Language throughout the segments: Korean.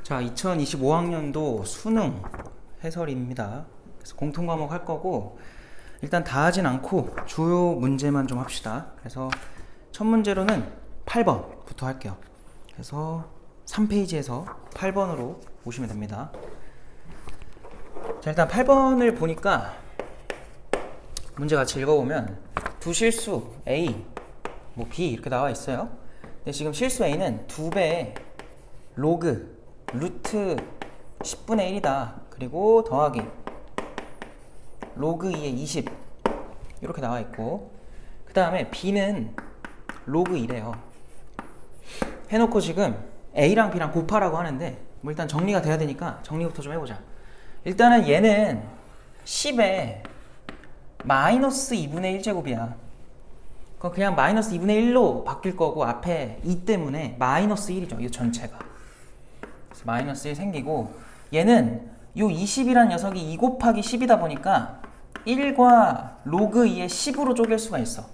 자, 2025학년도 수능 해설입니다. 그래서 공통과목 할 거고, 일단 다 하진 않고 주요 문제만 좀 합시다. 그래서 첫 문제로는 8번부터 할게요. 그래서 3페이지에서 8번으로 보시면 됩니다. 자, 일단 8번을 보니까 문제 같이 읽어보면 두 실수 A, 뭐 B 이렇게 나와 있어요. 근데 지금 실수 A는 2배의 로그 루트 10분의 1이다. 그리고 더하기 로그 2의 20 이렇게 나와 있고, 그 다음에 B는 로그 1이에요. 해놓고 지금 A랑 B랑 곱하라고 하는데, 뭐 일단 정리가 돼야 되니까 정리부터 좀 해보자. 일단은 얘는 10에 마이너스 2분의 1제곱이야. 그건 그냥 마이너스 2분의 1로 바뀔 거고, 앞에 2 때문에 마이너스 1이죠. 이 전체가. 그래서 마이너스 1 생기고, 얘는 요 20이란 녀석이 2 곱하기 10이다 보니까 1과 로그 2의 10으로 쪼갤 수가 있어.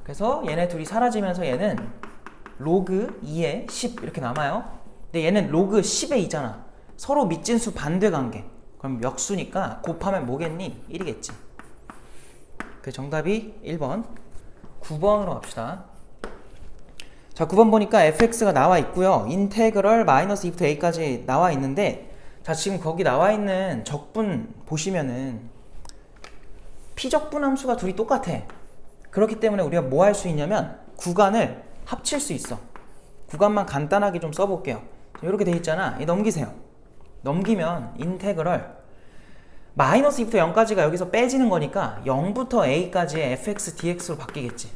그래서 얘네 둘이 사라지면서 얘는 로그 2의 10 이렇게 남아요. 근데 얘는 로그 10에 2잖아. 서로 밑진수 반대 관계. 그럼 역수니까 곱하면 뭐겠니? 1이겠지. 그 정답이 1번. 9번으로 갑시다. 자, 9번 보니까 fx가 나와 있고요. 인테그럴 마이너스 2부터 a까지 나와 있는데, 자, 지금 거기 나와 있는 적분 보시면은 피적분 함수가 둘이 똑같아. 그렇기 때문에 우리가 뭐 할 수 있냐면 구간을 합칠 수 있어. 구간만 간단하게 좀 써볼게요. 이렇게 돼 있잖아. 넘기세요. 넘기면 인테그럴 마이너스 2부터 0까지가 여기서 빼지는 거니까 0부터 a까지의 fx dx로 바뀌겠지.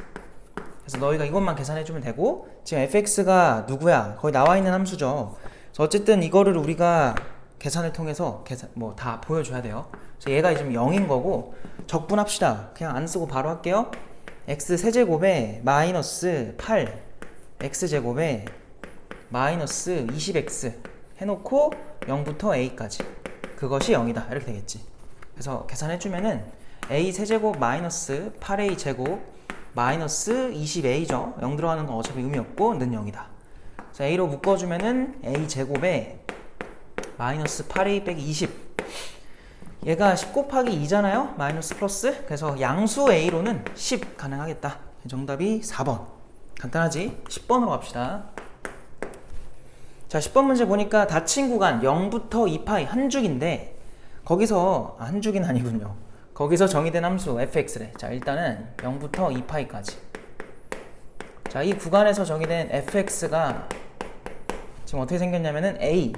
그래서 너희가 이것만 계산해주면 되고, 지금 fx가 누구야? 거기 나와 있는 함수죠. 그래서 어쨌든 이거를 우리가 계산을 통해서 뭐 다 보여줘야 돼요. 그래서 얘가 지금 0인 거고, 적분합시다. 그냥 안 쓰고 바로 할게요. x 세제곱에 마이너스 8 x제곱에 마이너스 20x 해놓고 0부터 a까지, 그것이 0이다 이렇게 되겠지. 그래서 계산해주면은 a 세제곱 마이너스 8a 제곱 마이너스 20a죠. 0 들어가는 건 어차피 의미 없고 는 0이다. 그래서 a로 묶어주면은 a 제곱에 마이너스 8a 빼기 20, 얘가 10 곱하기 2잖아요. 마이너스 플러스. 그래서 양수 a로는 10 가능하겠다. 정답이 4번. 간단하지? 10번으로 갑시다. 자, 10번 문제 보니까 닫힌 구간 0부터 2파이 한 줄인데, 거기서 한 줄긴 아니군요. 거기서 정의된 함수 fx래. 자, 일단은 0부터 2파이까지. 자, 이 구간에서 정의된 fx가 지금 어떻게 생겼냐면은 a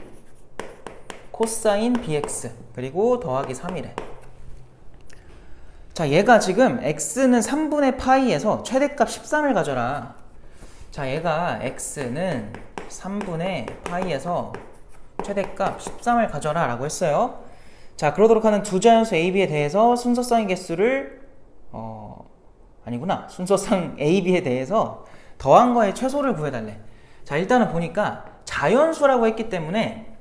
코사인 bx 그리고 더하기 3이래. 자, 얘가 지금 x는 3분의 파이에서 최대값 13을 가져라. 자, 얘가 x는 3분의 파이에서 최대값 13을 가져라 라고 했어요. 자, 그러도록 하는 두 자연수 a, b에 대해서 순서쌍의 개수를 아니구나. 순서쌍 a, b에 대해서 더한 거의 최소를 구해달래. 자, 일단은 보니까 자연수라고 했기 때문에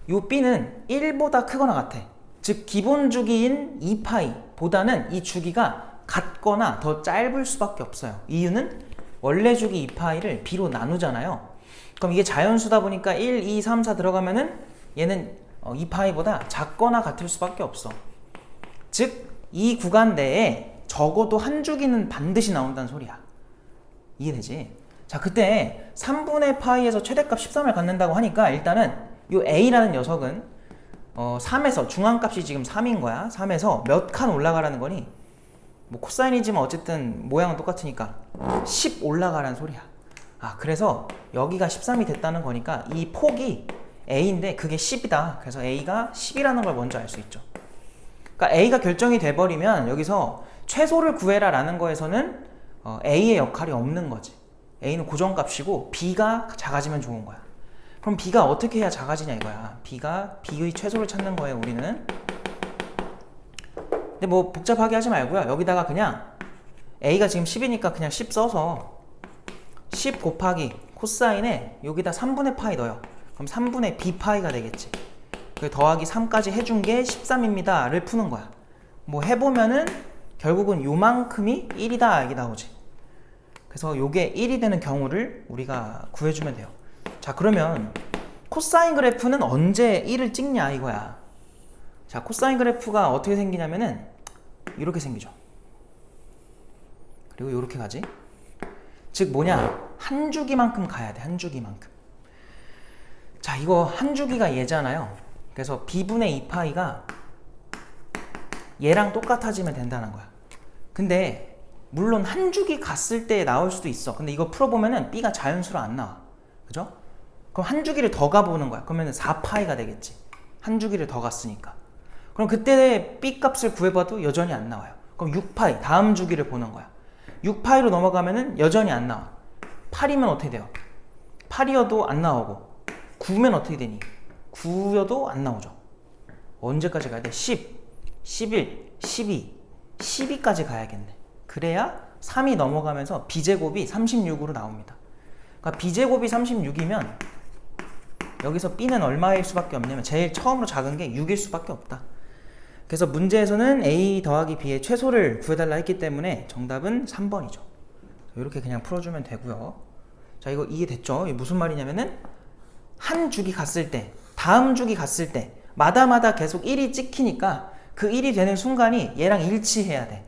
요 b는 1보다 크거나 같아. 즉 기본 주기인 2파이 보다는 이 주기가 같거나 더 짧을 수밖에 없어요. 이유는 원래 주기 2파이를 b로 나누잖아요. 그럼 이게 자연수다 보니까 1, 2, 3, 4 들어가면은 얘는 2파이보다 작거나 같을 수밖에 없어. 즉 이 구간 내에 적어도 한 주기는 반드시 나온다는 소리야. 이해되지? 자, 그때 3분의 파이에서 최대값 13을 갖는다고 하니까 일단은 이 a라는 녀석은 3에서 중앙값이 지금 3인 거야. 3에서 몇 칸 올라가라는 거니? 뭐 코사인이지만 어쨌든 모양은 똑같으니까 10 올라가라는 소리야. 아, 그래서 여기가 13이 됐다는 거니까 이 폭이 a인데 그게 10이다. 그래서 a가 10이라는 걸 먼저 알 수 있죠. 그러니까 a가 결정이 돼버리면 여기서 최소를 구해라 라는 거에서는 a의 역할이 없는 거지. a는 고정값이고 b가 작아지면 좋은 거야. 그럼 b가 어떻게 해야 작아지냐 이거야. b의 최소를 찾는 거예요, 우리는. 근데 뭐 복잡하게 하지 말고요. 여기다가 그냥 a가 지금 10이니까 그냥 10 써서 10 곱하기 코사인에 여기다 3분의 파이 넣어요. 그럼 3분의 b파이가 되겠지. 그 더하기 3까지 해준 게 13입니다 를 푸는 거야. 뭐 해보면은 결국은 요만큼이 1이다 이게 나오지. 그래서 요게 1이 되는 경우를 우리가 구해주면 돼요. 자, 그러면 코사인 그래프는 언제 1을 찍냐 이거야. 자, 코사인 그래프가 어떻게 생기냐면은 이렇게 생기죠. 그리고 이렇게 가지. 즉 뭐냐, 한 주기만큼 가야 돼. 한 주기만큼. 자, 이거 한 주기가 얘잖아요. 그래서 b분의 2파이가 얘랑 똑같아지면 된다는 거야. 근데 물론 한 주기 갔을 때 나올 수도 있어. 근데 이거 풀어보면은 b가 자연수로 안 나와. 그죠? 그럼 한 주기를 더 가보는 거야. 그러면은 4파이가 되겠지. 한 주기를 더 갔으니까. 그럼 그때 b 값을 구해봐도 여전히 안 나와요. 그럼 6파이, 다음 주기를 보는 거야. 6파이로 넘어가면은 여전히 안 나와. 8이면 어떻게 돼요? 8이어도 안 나오고, 9면 어떻게 되니? 9여도 안 나오죠. 언제까지 가야 돼? 10, 11, 12, 12까지 가야겠네. 그래야 3이 넘어가면서 b제곱이 36으로 나옵니다. 그러니까 b제곱이 36이면 여기서 b는 얼마일 수밖에 없냐면 제일 처음으로 작은 게 6일 수밖에 없다. 그래서 문제에서는 a 더하기 b의 최소를 구해달라 했기 때문에 정답은 3번이죠. 이렇게 그냥 풀어주면 되고요. 자, 이거 이해됐죠? 이게 무슨 말이냐면은 한 주기 갔을 때, 다음 주기 갔을 때 마다마다 계속 1이 찍히니까 그 1이 되는 순간이 얘랑 일치해야 돼.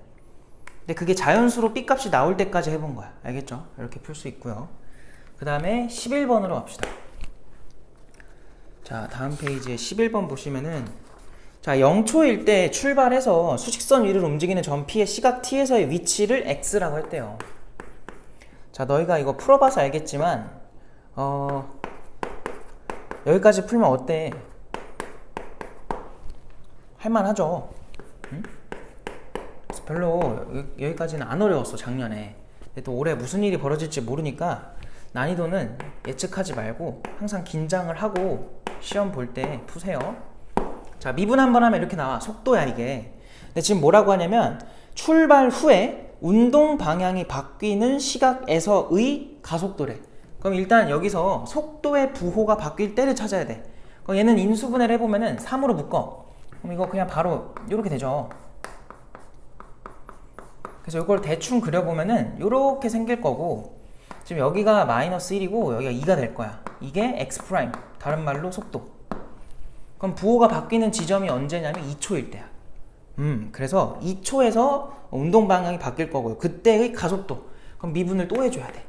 근데 그게 자연수로 b 값이 나올 때까지 해본 거야. 알겠죠? 이렇게 풀 수 있고요. 그 다음에 11번으로 갑시다. 자, 다음 페이지에 11번 보시면은, 자, 0초일 때 출발해서 수직선 위를 움직이는 점 P의 시각 T에서의 위치를 X라고 했대요. 자, 너희가 이거 풀어봐서 알겠지만 여기까지 풀면 어때? 할만하죠? 응? 별로 여기까지는 안 어려웠어, 작년에. 근데 또 올해 무슨 일이 벌어질지 모르니까 난이도는 예측하지 말고 항상 긴장을 하고 시험 볼 때 푸세요. 자, 미분 한번 하면 이렇게 나와. 속도야, 이게. 근데 지금 뭐라고 하냐면 출발 후에 운동 방향이 바뀌는 시각에서의 가속도래. 그럼 일단 여기서 속도의 부호가 바뀔 때를 찾아야 돼. 그럼 얘는 인수분해를 해보면은 3으로 묶어. 그럼 이거 그냥 바로 이렇게 되죠. 그래서 이걸 대충 그려보면은 이렇게 생길 거고, 지금 여기가 마이너스 1이고 여기가 2가 될 거야. 이게 x 프라임, 다른 말로 속도. 그럼 부호가 바뀌는 지점이 언제냐면 2초일 때야. 그래서 2초에서 운동 방향이 바뀔 거고요. 그때의 가속도. 그럼 미분을 또 해줘야 돼.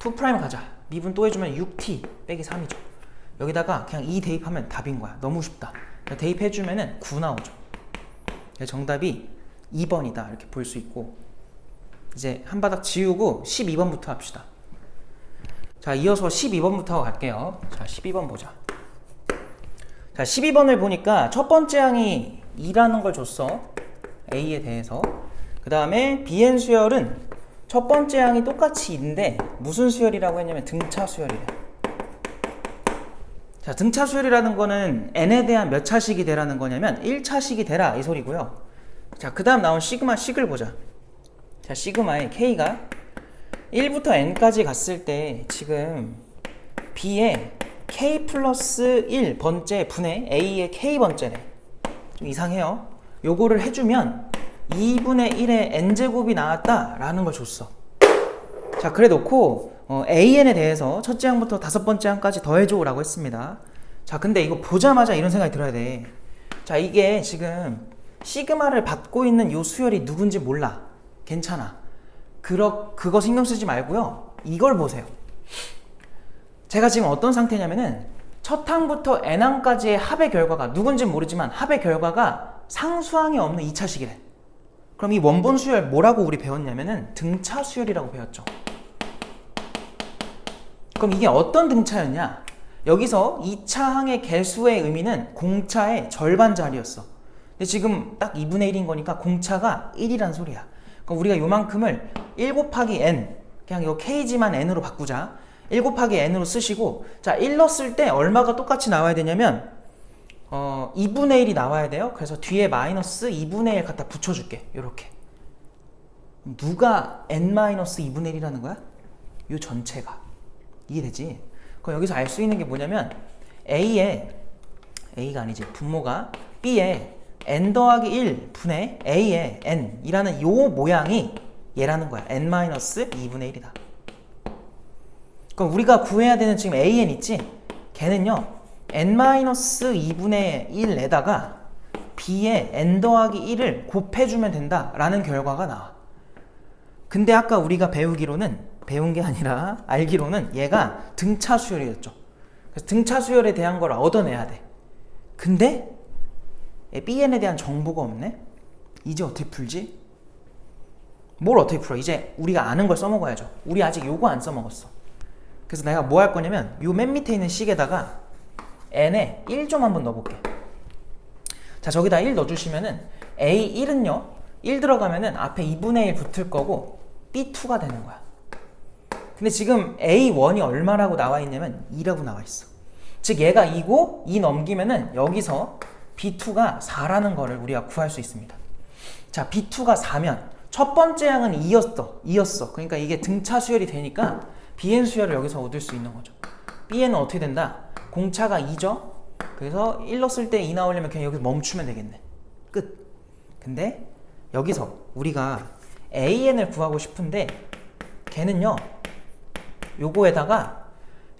2 프라임 가자. 미분 또 해주면 6t 빼기 3이죠. 여기다가 그냥 2 대입하면 답인 거야. 너무 쉽다. 대입해주면은 9 나오죠. 정답이 2번이다. 이렇게 볼 수 있고, 이제 한 바닥 지우고 12번부터 합시다. 자, 이어서 12번부터 갈게요. 자, 12번 보자. 자, 12번을 보니까 첫 번째 항이 2라는 걸 줬어. A에 대해서. 그 다음에 Bn 수열은 첫 번째 항이 똑같이 2인데 무슨 수열이라고 했냐면 등차 수열이래. 자, 등차 수열이라는 거는 n에 대한 몇 차식이 되라는 거냐면 1차식이 되라 이 소리고요. 자, 그 다음 나온 시그마 식을 보자. 자, 시그마의 K가 1부터 n까지 갔을 때 지금 B의 K 플러스 1번째 분의 A의 K번째래. 좀 이상해요. 요거를 해주면 2분의 1의 n제곱이 나왔다 라는 걸 줬어. 자, 그래 놓고 AN에 대해서 첫째 항부터 다섯 번째 항까지 더해줘 라고 했습니다. 자, 근데 이거 보자마자 이런 생각이 들어야 돼. 자, 이게 지금 시그마를 받고 있는 요 수열이 누군지 몰라. 괜찮아. 그거 신경 쓰지 말고요. 이걸 보세요. 제가 지금 어떤 상태냐면은 첫 항부터 n항까지의 합의 결과가 누군지 모르지만 합의 결과가 상수항이 없는 2차식이래. 그럼 이 원본 수열 뭐라고 우리 배웠냐면은 등차 수열이라고 배웠죠. 그럼 이게 어떤 등차였냐? 여기서 2차 항의 개수의 의미는 공차의 절반 자리였어. 근데 지금 딱 2분의 1인 거니까 공차가 1이란 소리야. 그럼 우리가 요만큼을 1 곱하기 n, 그냥 이거 k지만 n으로 바꾸자. 1 곱하기 n으로 쓰시고, 자, 1 넣었을 때 얼마가 똑같이 나와야 되냐면 2분의 1이 나와야 돼요. 그래서 뒤에 마이너스 2분의 1 갖다 붙여줄게. 요렇게. 누가 n-2분의 1이라는 거야? 요 전체가. 이해되지? 그럼 여기서 알 수 있는 게 뭐냐면 A가 아니지, 분모가 B에 n 더하기 1 분의 A의 n이라는 요 모양이 얘라는 거야. n-2분의 1이다. 그럼 우리가 구해야 되는 지금 AN 있지? 걔는요 n-2분의 1에다가 b에 n 더하기 1을 곱해주면 된다라는 결과가 나와. 근데 아까 우리가 배운 게 아니라 알기로는 얘가 등차 수열이었죠. 그래서 등차 수열에 대한 걸 얻어내야 돼. 근데 bn에 대한 정보가 없네? 이제 어떻게 풀지? 뭘 어떻게 풀어? 이제 우리가 아는 걸 써먹어야죠. 우리 아직 요거 안 써먹었어. 그래서 내가 뭐 할 거냐면 요 맨 밑에 있는 식에다가 n에 1 좀 한번 넣어볼게. 자, 저기다 1 넣어주시면은 A1은요 1 들어가면은 앞에 2분의 1 붙을 거고 B2가 되는 거야. 근데 지금 A1이 얼마라고 나와 있냐면 2라고 나와 있어. 즉 얘가 2고 2 넘기면은 여기서 B2가 4라는 거를 우리가 구할 수 있습니다. 자, B2가 4면 첫 번째 항은 2였어. 그러니까 이게 등차 수열이 되니까 BN 수열을 여기서 얻을 수 있는 거죠. BN은 어떻게 된다? 공차가 2죠? 그래서 1 넣었을 때 2 나오려면 그냥 여기서 멈추면 되겠네. 끝. 근데 여기서 우리가 AN을 구하고 싶은데 걔는요 요거에다가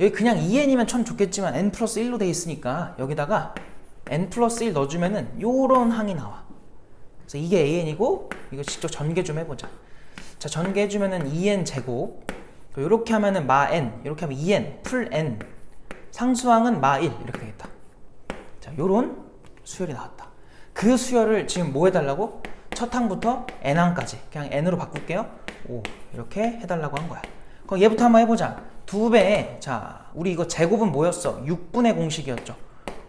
여기 그냥 2n이면 참 좋겠지만 n 플러스 1로 돼 있으니까 여기다가 n 플러스 1 넣어주면은 요런 항이 나와. 그래서 이게 AN이고 이거 직접 전개 좀 해보자. 자, 전개해주면은 2n 제곱 이렇게 하면은 마 n, 이렇게 하면 2n 풀 n, 상수항은 마 1 이렇게 되겠다. 자, 요런 수열이 나왔다. 그 수열을 지금 뭐 해달라고? 첫 항부터 n항까지 그냥 n으로 바꿀게요. 5 이렇게 해달라고 한 거야. 그럼 얘부터 한번 해보자. 2배에 자 우리 이거 제곱은 뭐였어? 6분의 공식이었죠.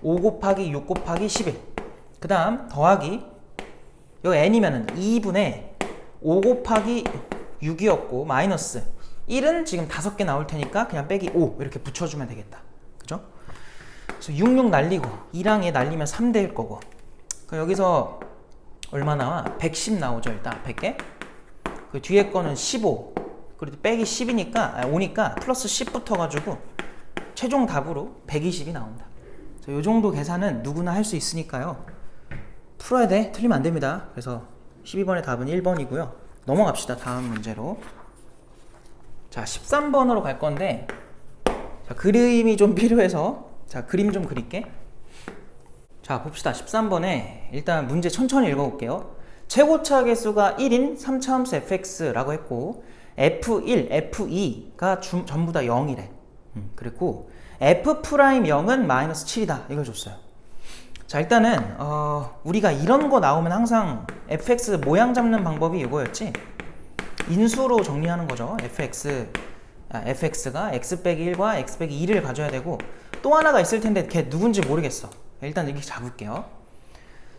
5 곱하기 6 곱하기 11. 그 다음 더하기 여기 n이면은 2분의 5 곱하기 6이었고 마이너스 1은 지금 5개 나올 테니까 그냥 빼기 5 이렇게 붙여주면 되겠다. 그죠? 그래서 66 날리고 2랑 얘 날리면 3대일 거고. 그럼 여기서 얼마 나와? 110 나오죠. 일단 100개. 그 뒤에 거는 15. 그리고 빼기 10이니까 5니까 플러스 10 붙어가지고 최종 답으로 120이 나온다. 이 정도 계산은 누구나 할 수 있으니까요. 풀어야 돼. 틀리면 안 됩니다. 그래서 12번의 답은 1번이고요. 넘어갑시다. 다음 문제로. 자, 13번으로 갈 건데 자, 그림이 좀 필요해서 자, 그림 좀 그릴게. 자, 봅시다. 13번에 일단 문제 천천히 읽어볼게요. 최고차 계수가 1인 3차함수 fx라고 했고 f1, f2가 전부 다 0이래. 그리고 f'0은 마이너스 7이다. 이걸 줬어요. 자, 일단은 우리가 이런 거 나오면 항상 fx 모양 잡는 방법이 이거였지. 인수로 정리하는 거죠. fx가 x 빼기 1과 x 빼기 2를 가져야 되고 또 하나가 있을 텐데 걔 누군지 모르겠어. 일단 이렇게 잡을게요.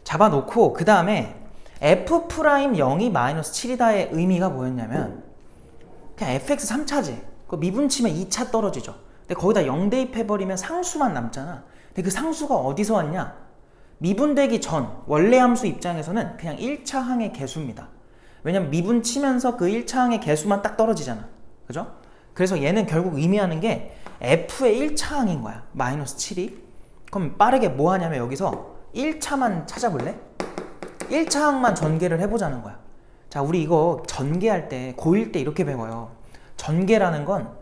잡아놓고 그 다음에 f'0이 마이너스 7이다의 의미가 뭐였냐면 그냥 fx 3차지. 그 미분치면 2차 떨어지죠. 근데 거기다 0 대입해버리면 상수만 남잖아. 근데 그 상수가 어디서 왔냐? 미분되기 전 원래 함수 입장에서는 그냥 1차 항의 개수입니다. 왜냐면 미분치면서 그 1차 항의 개수만 딱 떨어지잖아. 그죠? 그래서 얘는 결국 의미하는 게 f의 1차 항인 거야. 마이너스 7이. 그럼 빠르게 뭐 하냐면 여기서 1차만 찾아볼래? 1차 항만 전개를 해보자는 거야. 자, 우리 이거 전개할 때 고1 때 이렇게 배워요. 전개라는 건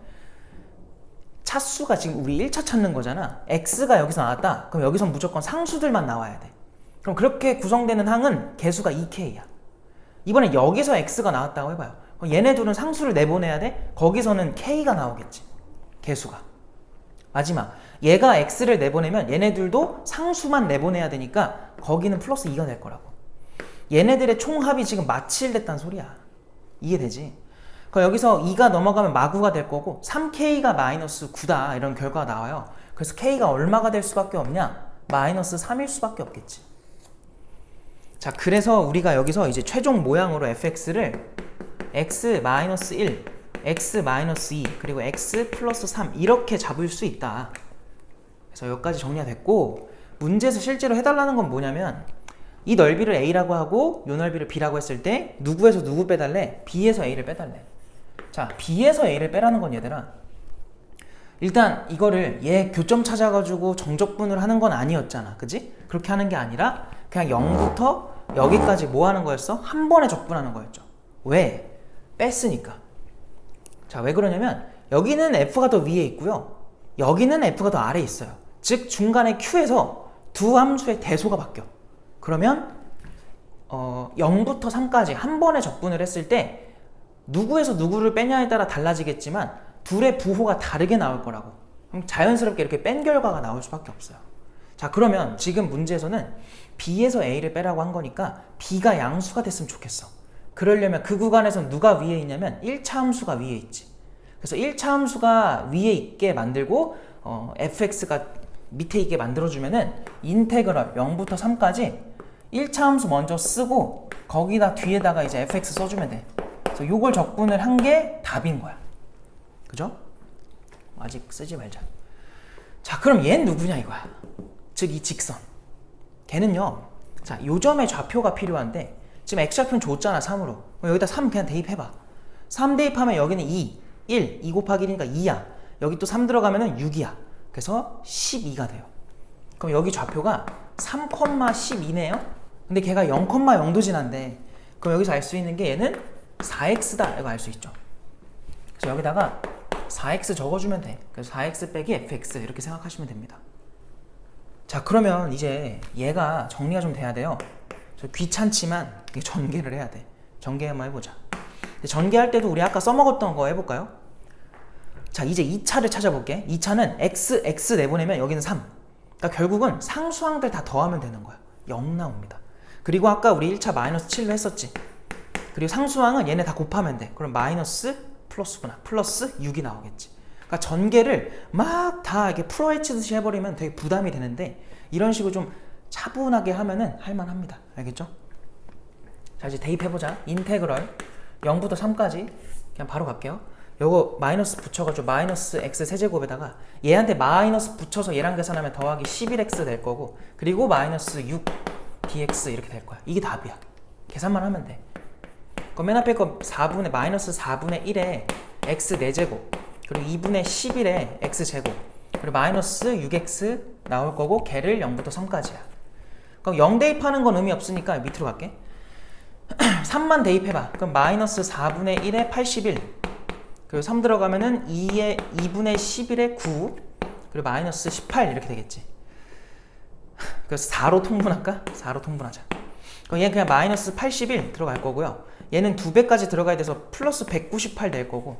차수가 지금 우리 1차 찾는 거잖아. x가 여기서 나왔다. 그럼 여기서 무조건 상수들만 나와야 돼. 그럼 그렇게 구성되는 항은 개수가 2k야. 이번에 여기서 x가 나왔다고 해봐요. 그럼 얘네 둘은 상수를 내보내야 돼? 거기서는 k가 나오겠지. 개수가. 마지막 얘가 x를 내보내면 얘네들도 상수만 내보내야 되니까 거기는 플러스 2가 될 거라고. 얘네들의 총합이 지금 마7됐단 소리야. 이해되지? 그럼 여기서 2가 넘어가면 마구가 될 거고 3k가 마이너스 9다 이런 결과가 나와요. 그래서 k가 얼마가 될 수밖에 없냐? 마이너스 3일 수밖에 없겠지. 자, 그래서 우리가 여기서 이제 최종 모양으로 fx를 x-1, x-2 그리고 x 플러스 3 이렇게 잡을 수 있다. 그래서 여기까지 정리가 됐고 문제에서 실제로 해달라는 건 뭐냐면 이 넓이를 a라고 하고 이 넓이를 b라고 했을 때 누구에서 누구 빼달래? b에서 a를 빼달래. 자, b에서 a를 빼라는 건 얘들아 일단 이거를 얘 교점 찾아가지고 정적분을 하는 건 아니었잖아. 그지? 그렇게 하는 게 아니라 그냥 0부터 여기까지 뭐 하는 거였어? 한 번에 적분하는 거였죠. 왜? 뺐으니까. 자, 왜 그러냐면 여기는 f가 더 위에 있고요. 여기는 F가 더 아래에 있어요. 즉 중간에 Q에서 두 함수의 대소가 바뀌어. 그러면 0부터 3까지 한 번에 적분을 했을 때 누구에서 누구를 빼냐에 따라 달라지겠지만 둘의 부호가 다르게 나올 거라고. 그럼 자연스럽게 이렇게 뺀 결과가 나올 수밖에 없어요. 자, 그러면 지금 문제에서는 B에서 A를 빼라고 한 거니까 B가 양수가 됐으면 좋겠어. 그러려면 그 구간에서 누가 위에 있냐면 1차 함수가 위에 있지. 그래서 1차 함수가 위에 있게 만들고 fx가 밑에 있게 만들어주면은 인테그럴 0부터 3까지 1차 함수 먼저 쓰고 거기다 뒤에다가 이제 fx 써주면 돼. 그래서 요걸 적분을 한 게 답인 거야. 그죠? 아직 쓰지 말자. 자, 그럼 얘는 누구냐 이거야. 즉 이 직선. 걔는요. 자, 요 점의 좌표가 필요한데 지금 x좌표는 줬잖아 3으로. 여기다 3 그냥 대입해봐. 3 대입하면 여기는 2, 1, 2 곱하기 1이니까 2야. 여기 또 3 들어가면 6이야. 그래서 12가 돼요. 그럼 여기 좌표가 3,12네요. 근데 걔가 0,0도 지난데 그럼 여기서 알 수 있는 게 얘는 4x다 이거 알 수 있죠. 그래서 여기다가 4x 적어주면 돼. 그래서 4x 빼기 fx 이렇게 생각하시면 됩니다. 자, 그러면 이제 얘가 정리가 좀 돼야 돼요. 귀찮지만 전개를 해야 돼. 전개 한번 해보자. 전개할 때도 우리 아까 써먹었던 거 해볼까요? 자, 이제 2차를 찾아볼게. 2차는 x 내보내면 여기는 3. 그러니까 결국은 상수항들 다 더하면 되는 거야. 0 나옵니다. 그리고 아까 우리 1차 마이너스 7로 했었지. 그리고 상수항은 얘네 다 곱하면 돼. 그럼 마이너스 플러스구나. 플러스 6이 나오겠지. 그러니까 전개를 막 다 이렇게 풀어헤치듯이 해버리면 되게 부담이 되는데 이런 식으로 좀 차분하게 하면은 할만합니다. 알겠죠? 자, 이제 대입해보자. 인테그럴 0부터 3까지 그냥 바로 갈게요. 요거 마이너스 붙여가지고 마이너스 x 세제곱에다가 얘한테 마이너스 붙여서 얘랑 계산하면 더하기 11x 될 거고 그리고 마이너스 6 dx 이렇게 될 거야. 이게 답이야. 계산만 하면 돼. 그럼 맨 앞에 거 4분의 마이너스 4분의 1에 x 4제곱 그리고 2분의 11에 x 제곱 그리고 마이너스 6x 나올 거고 걔를 0부터 3까지야. 그럼 0 대입하는 건 의미 없으니까 밑으로 갈게. 3만 대입해봐. 그럼 마이너스 4분의 1에 81 그리고 3 들어가면은 2분의 11에 9 그리고 마이너스 18 이렇게 되겠지. 그래서 4로 통분할까? 4로 통분하자. 그럼 얘는 그냥 마이너스 81 들어갈 거고요. 얘는 2배까지 들어가야 돼서 플러스 198 될 거고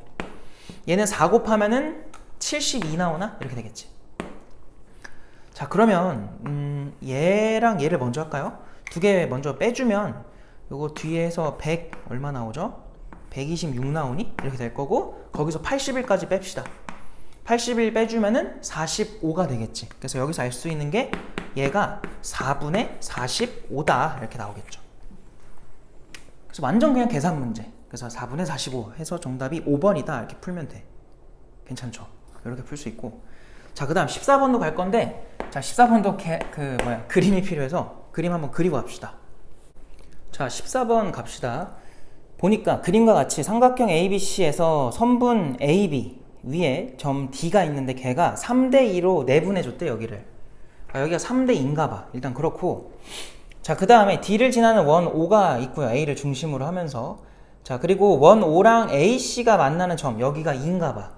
얘는 4 곱하면은 72 나오나? 이렇게 되겠지. 자, 그러면 얘랑 얘를 먼저 할까요? 두 개 먼저 빼주면 요거 뒤에서 100 얼마 나오죠? 126 나오니? 이렇게 될 거고 거기서 81까지 뺍시다. 81 빼주면은 45가 되겠지. 그래서 여기서 알 수 있는 게 얘가 4분의 45다 이렇게 나오겠죠. 그래서 완전 그냥 계산 문제. 그래서 4분의 45 해서 정답이 5번이다 이렇게 풀면 돼. 괜찮죠? 이렇게 풀 수 있고. 자, 그 다음 14번도 갈 건데 자, 14번도 그림이 필요해서 그림 한번 그리고 갑시다. 자, 14번 갑시다. 보니까 그림과 같이 삼각형 ABC에서 선분 AB 위에 점 D가 있는데 걔가 3대2로 내분해줬대 여기를. 여기가 3대2인가 봐. 일단 그렇고 자, 그 다음에 D를 지나는 원 O가 있고요. A를 중심으로 하면서 자, 그리고 원 O랑 AC가 만나는 점 여기가 2인가 봐.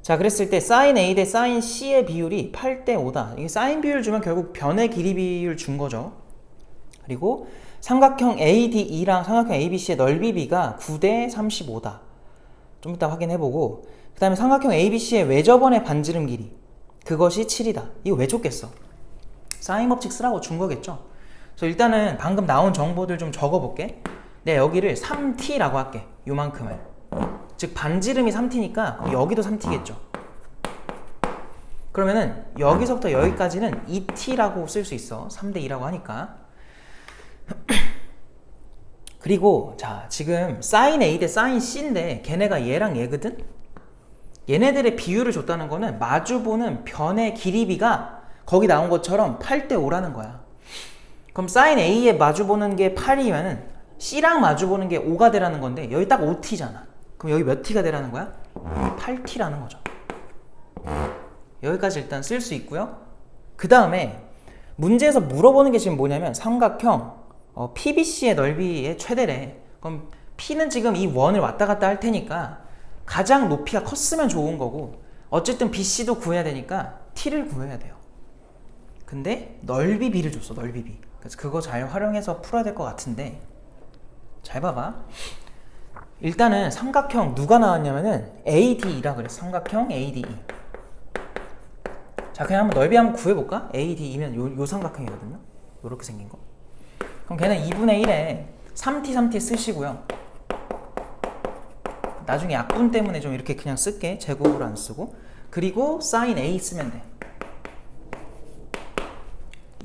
자, 그랬을 때 sin A 대 sin C의 비율이 8대5다. 이게 sin 비율 주면 결국 변의 길이 비율 준 거죠. 그리고 삼각형 ADE랑 삼각형 ABC의 넓이 비가 9대 35다. 좀 이따 확인해보고 그 다음에 삼각형 ABC의 외접원의 반지름 길이 그것이 7이다. 이거 왜 줬겠어? 사인 법칙 쓰라고 준 거겠죠? 그래서 일단은 방금 나온 정보들 좀 적어볼게. 내가 여기를 3t라고 할게. 요만큼을. 즉 반지름이 3t니까 여기도 3t겠죠. 그러면은 여기서부터 여기까지는 2t라고 쓸 수 있어. 3대2라고 하니까. 그리고 자, 지금 sin A 대 sin C인데 걔네가 얘랑 얘거든? 얘네들의 비율을 줬다는 거는 마주보는 변의 길이비가 거기 나온 것처럼 8대5라는 거야. 그럼 sin A에 마주보는 게 8이면은 C랑 마주보는 게 5가 되라는 건데 여기 딱 5t잖아. 그럼 여기 몇 t가 되라는 거야? 8t라는 거죠. 여기까지 일단 쓸 수 있고요. 그 다음에 문제에서 물어보는 게 지금 뭐냐면 삼각형 PBC의 넓이의 최대래. 그럼 P는 지금 이 원을 왔다 갔다 할 테니까 가장 높이가 컸으면 좋은 거고 어쨌든 BC도 구해야 되니까 T를 구해야 돼요. 근데 넓이 B를 줬어. 넓이 B. 그래서 그거 잘 활용해서 풀어야 될 것 같은데, 잘 봐봐. 일단은 삼각형 누가 나왔냐면은 ADE라 그랬어. 삼각형 ADE. 자, 그냥 한번 넓이 한번 구해볼까? ADE면 요 삼각형이거든요. 요렇게 생긴 거. 그럼 걔는 2분의 1에 3t 쓰시고요. 나중에 약분 때문에 좀 이렇게 그냥 쓸게. 제곱으로 안 쓰고. 그리고 sin A 쓰면 돼.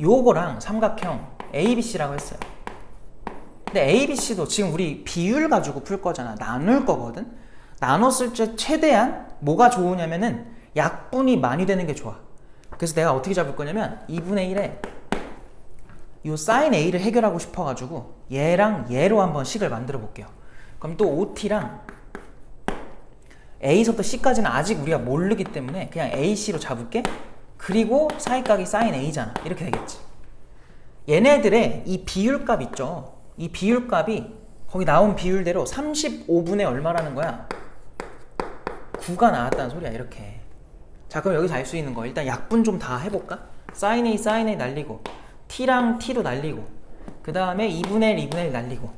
요거랑 삼각형 ABC라고 했어요. 근데 ABC도 지금 우리 비율 가지고 풀 거잖아. 나눌 거거든. 나눴을 때 최대한 뭐가 좋으냐면은 약분이 많이 되는 게 좋아. 그래서 내가 어떻게 잡을 거냐면 2분의 1에 요 sin A를 해결하고 싶어가지고 얘랑 얘로 한번 식을 만들어 볼게요. 그럼 또 OT랑 A서부터 C까지는 아직 우리가 모르기 때문에 그냥 AC로 잡을게. 그리고 사이각이 sin A잖아. 이렇게 되겠지. 얘네들의 이 비율값 있죠. 이 비율값이 거기 나온 비율대로 35분의 얼마라는 거야? 9가 나왔다는 소리야. 이렇게. 자, 그럼 여기서 알 수 있는 거 일단 약분 좀 다 해볼까? sin A 날리고 T랑 T로 날리고 그 다음에 2분의 1, 2분의 1 날리고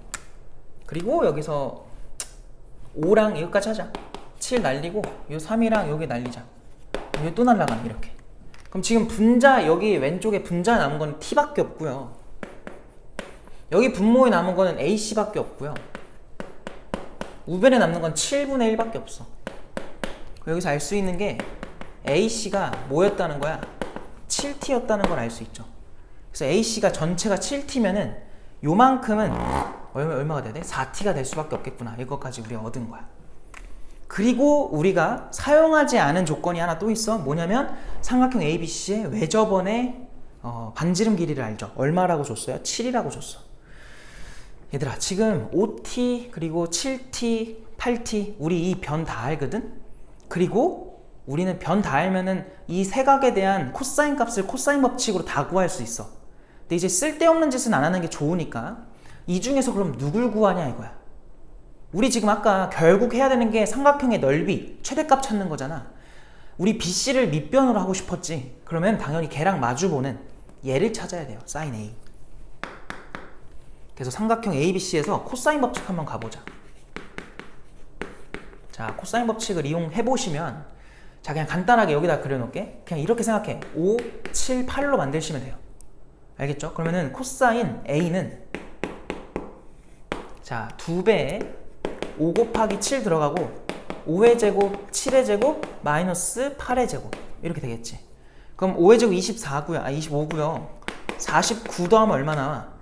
그리고 여기서 5랑 여기까지 하자. 7 날리고 요 3이랑 여기 날리자. 여기 또 날라가네. 이렇게. 그럼 지금 분자 여기 왼쪽에 분자 남은 거는 T밖에 없고요. 여기 분모에 남은 거는 AC밖에 없고요. 우변에 남는 건 7분의 1밖에 없어. 여기서 알 수 있는 게 AC가 뭐였다는 거야? 7T였다는 걸 알 수 있죠. 그래서 AC가 전체가 7T면은 요만큼은 얼마가 돼야 돼? 4T가 될 수밖에 없겠구나. 이것까지 우리가 얻은 거야. 그리고 우리가 사용하지 않은 조건이 하나 또 있어. 뭐냐면 삼각형 ABC의 외접원의 반지름 길이를 알죠. 얼마라고 줬어요? 7이라고 줬어. 얘들아, 지금 5T 그리고 7T, 8T 우리 이 변 다 알거든? 그리고 우리는 변 다 알면은 이 세각에 대한 코사인 값을 코사인 법칙으로 다 구할 수 있어. 근데 이제 쓸데없는 짓은 안 하는 게 좋으니까 이 중에서 그럼 누굴 구하냐 이거야. 우리 지금 아까 결국 해야 되는 게 삼각형의 넓이, 최대값 찾는 거잖아. 우리 BC를 밑변으로 하고 싶었지. 그러면 당연히 걔랑 마주보는 얘를 찾아야 돼요. sin A. 그래서 삼각형 ABC에서 코사인 법칙 한번 가보자. 자, 코사인 법칙을 이용해보시면 자, 그냥 간단하게 여기다 그려놓을게. 그냥 이렇게 생각해. 5, 7, 8로 만드시면 돼요. 알겠죠? 그러면은 코사인 A는 자, 2배에 5 곱하기 7 들어가고 5의 제곱, 7의 제곱, 마이너스 8의 제곱 이렇게 되겠지. 그럼 5의 제곱 24고요. 25고요. 49 더하면 얼마 나와?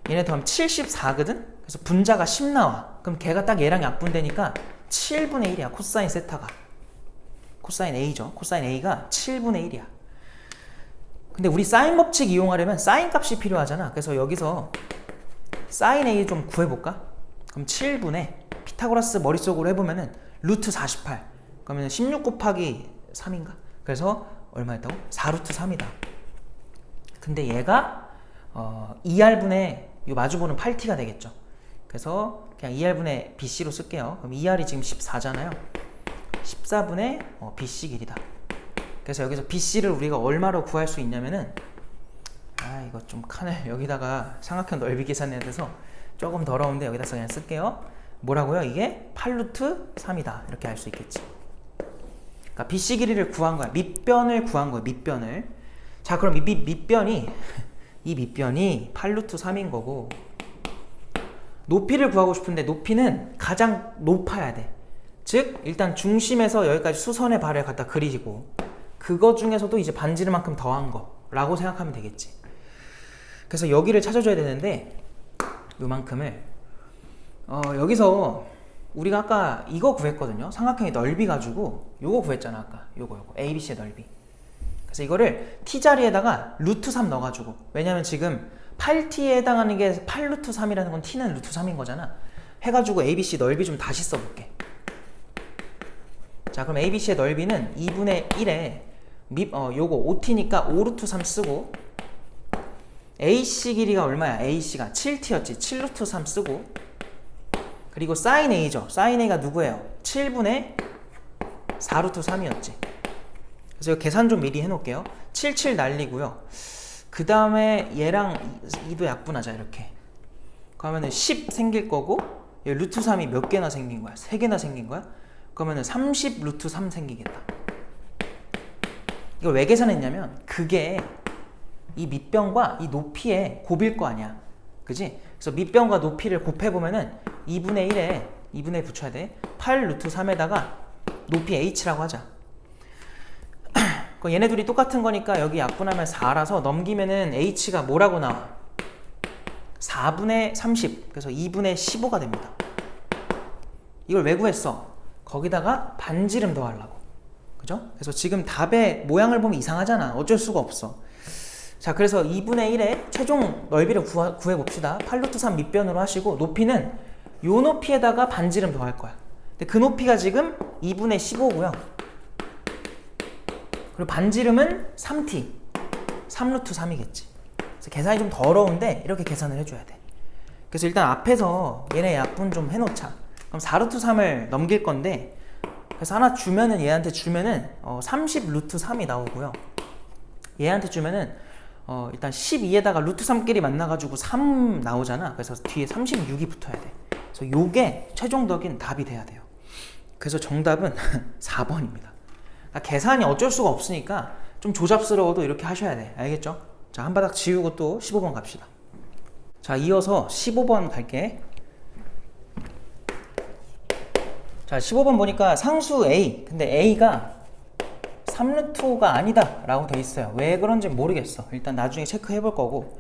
얘네 더하면 74거든? 그래서 분자가 10 나와. 그럼 걔가 딱 얘랑 약분되니까 7분의 1이야. 코사인 세타가. 코사인 A죠. 코사인 A가 7분의 1이야. 근데 우리 사인 법칙 이용하려면 사인 값이 필요하잖아. 그래서 여기서 사인 A 좀 구해볼까? 그럼 7분의 피타고라스 머릿속으로 해보면은 루트 48. 그러면 16 곱하기 3인가? 그래서 얼마였다고? 4루트 3이다. 근데 얘가 2R분의 요 마주보는 8T가 되겠죠. 그래서 그냥 2R분의 BC로 쓸게요. 그럼 2R이 지금 14잖아요. 14분의 BC 길이다. 그래서 여기서 BC를 우리가 얼마로 구할 수 있냐면은 이거 좀 칸을 여기다가 삼각형 넓이 계산해야 돼서 조금 더러운데 여기다 그냥 쓸게요. 뭐라고요? 이게 8루트 3이다. 이렇게 알 수 있겠지. 그러니까 BC 길이를 구한 거야. 밑변을 구한 거야. 밑변을. 자, 그럼 이 밑변이 8루트 3인 거고 높이를 구하고 싶은데 높이는 가장 높아야 돼. 즉 일단 중심에서 여기까지 수선의 발을 갖다 그리고 그거 중에서도 이제 반지름만큼 더한 거라고 생각하면 되겠지. 그래서 여기를 찾아줘야 되는데 요만큼을 여기서 우리가 아까 이거 구했거든요. 삼각형의 넓이 가지고 요거 구했잖아. 아까 요거 ABC의 넓이. 그래서 이거를 T자리에다가 루트 3 넣어가지고, 왜냐면 지금 8T에 해당하는 게 8루트 3이라는 건 T는 루트 3인 거잖아. 해가지고 ABC 넓이 좀 다시 써볼게. 자, 그럼 ABC의 넓이는 2분의 1에 요거 OT니까 5루트 3 쓰고, AC 길이가 얼마야? AC가 7T였지. 7루트 3 쓰고, 그리고 sin A죠. sin A가 누구예요? 7분의 4루트 3이었지. 그래서 이거 계산 좀 미리 해놓을게요. 77 날리고요. 그 다음에 얘랑 2도 약분하자. 이렇게 그러면은 10 생길 거고, 루트 3이 몇 개나 생긴 거야? 3개나 생긴 거야? 그러면은 30 루트 3 생기겠다. 이걸 왜 계산했냐면 그게 이 밑변과 이 높이의 곱일 거 아니야. 그지? 그래서 밑변과 높이를 곱해보면은 2분의 1에 2분의 1 붙여야 돼. 8 루트 3에다가 높이 h라고 하자. 얘네 둘이 똑같은 거니까 여기 약분하면 4라서 넘기면은 h가 뭐라고 나와? 4분의 30. 그래서 2분의 15가 됩니다. 이걸 왜 구했어? 거기다가 반지름 더하려고. 그죠? 그래서 지금 답의 모양을 보면 이상하잖아. 어쩔 수가 없어. 자, 그래서 2분의 1의 최종 넓이를 구해봅시다. 8루트 3 밑변으로 하시고, 높이는 요 높이에다가 반지름 더할 거야. 근데 그 높이가 지금 2분의 15고요. 그리고 반지름은 3t. 3루트 3이겠지. 그래서 계산이 좀 더러운데 이렇게 계산을 해줘야 돼. 그래서 일단 앞에서 얘네 약분 좀 해놓자. 그럼 4루트 3을 넘길 건데, 그래서 하나 주면은 얘한테 주면은 30 루트 3이 나오고요. 얘한테 주면은 일단 12에다가 루트 3끼리 만나가지고 3 나오잖아. 그래서 뒤에 36이 붙어야 돼. 그래서 요게 최종적인 답이 돼야 돼요. 그래서 정답은 4번입니다. 그러니까 계산이 어쩔 수가 없으니까 좀 조잡스러워도 이렇게 하셔야 돼. 알겠죠? 자, 한 바닥 지우고 또 15번 갑시다. 자, 이어서 15번 갈게. 자, 15번 보니까 상수 A, 근데 A가 3루트5가 아니다 라고 돼 있어요. 왜 그런지 모르겠어. 일단 나중에 체크해 볼 거고,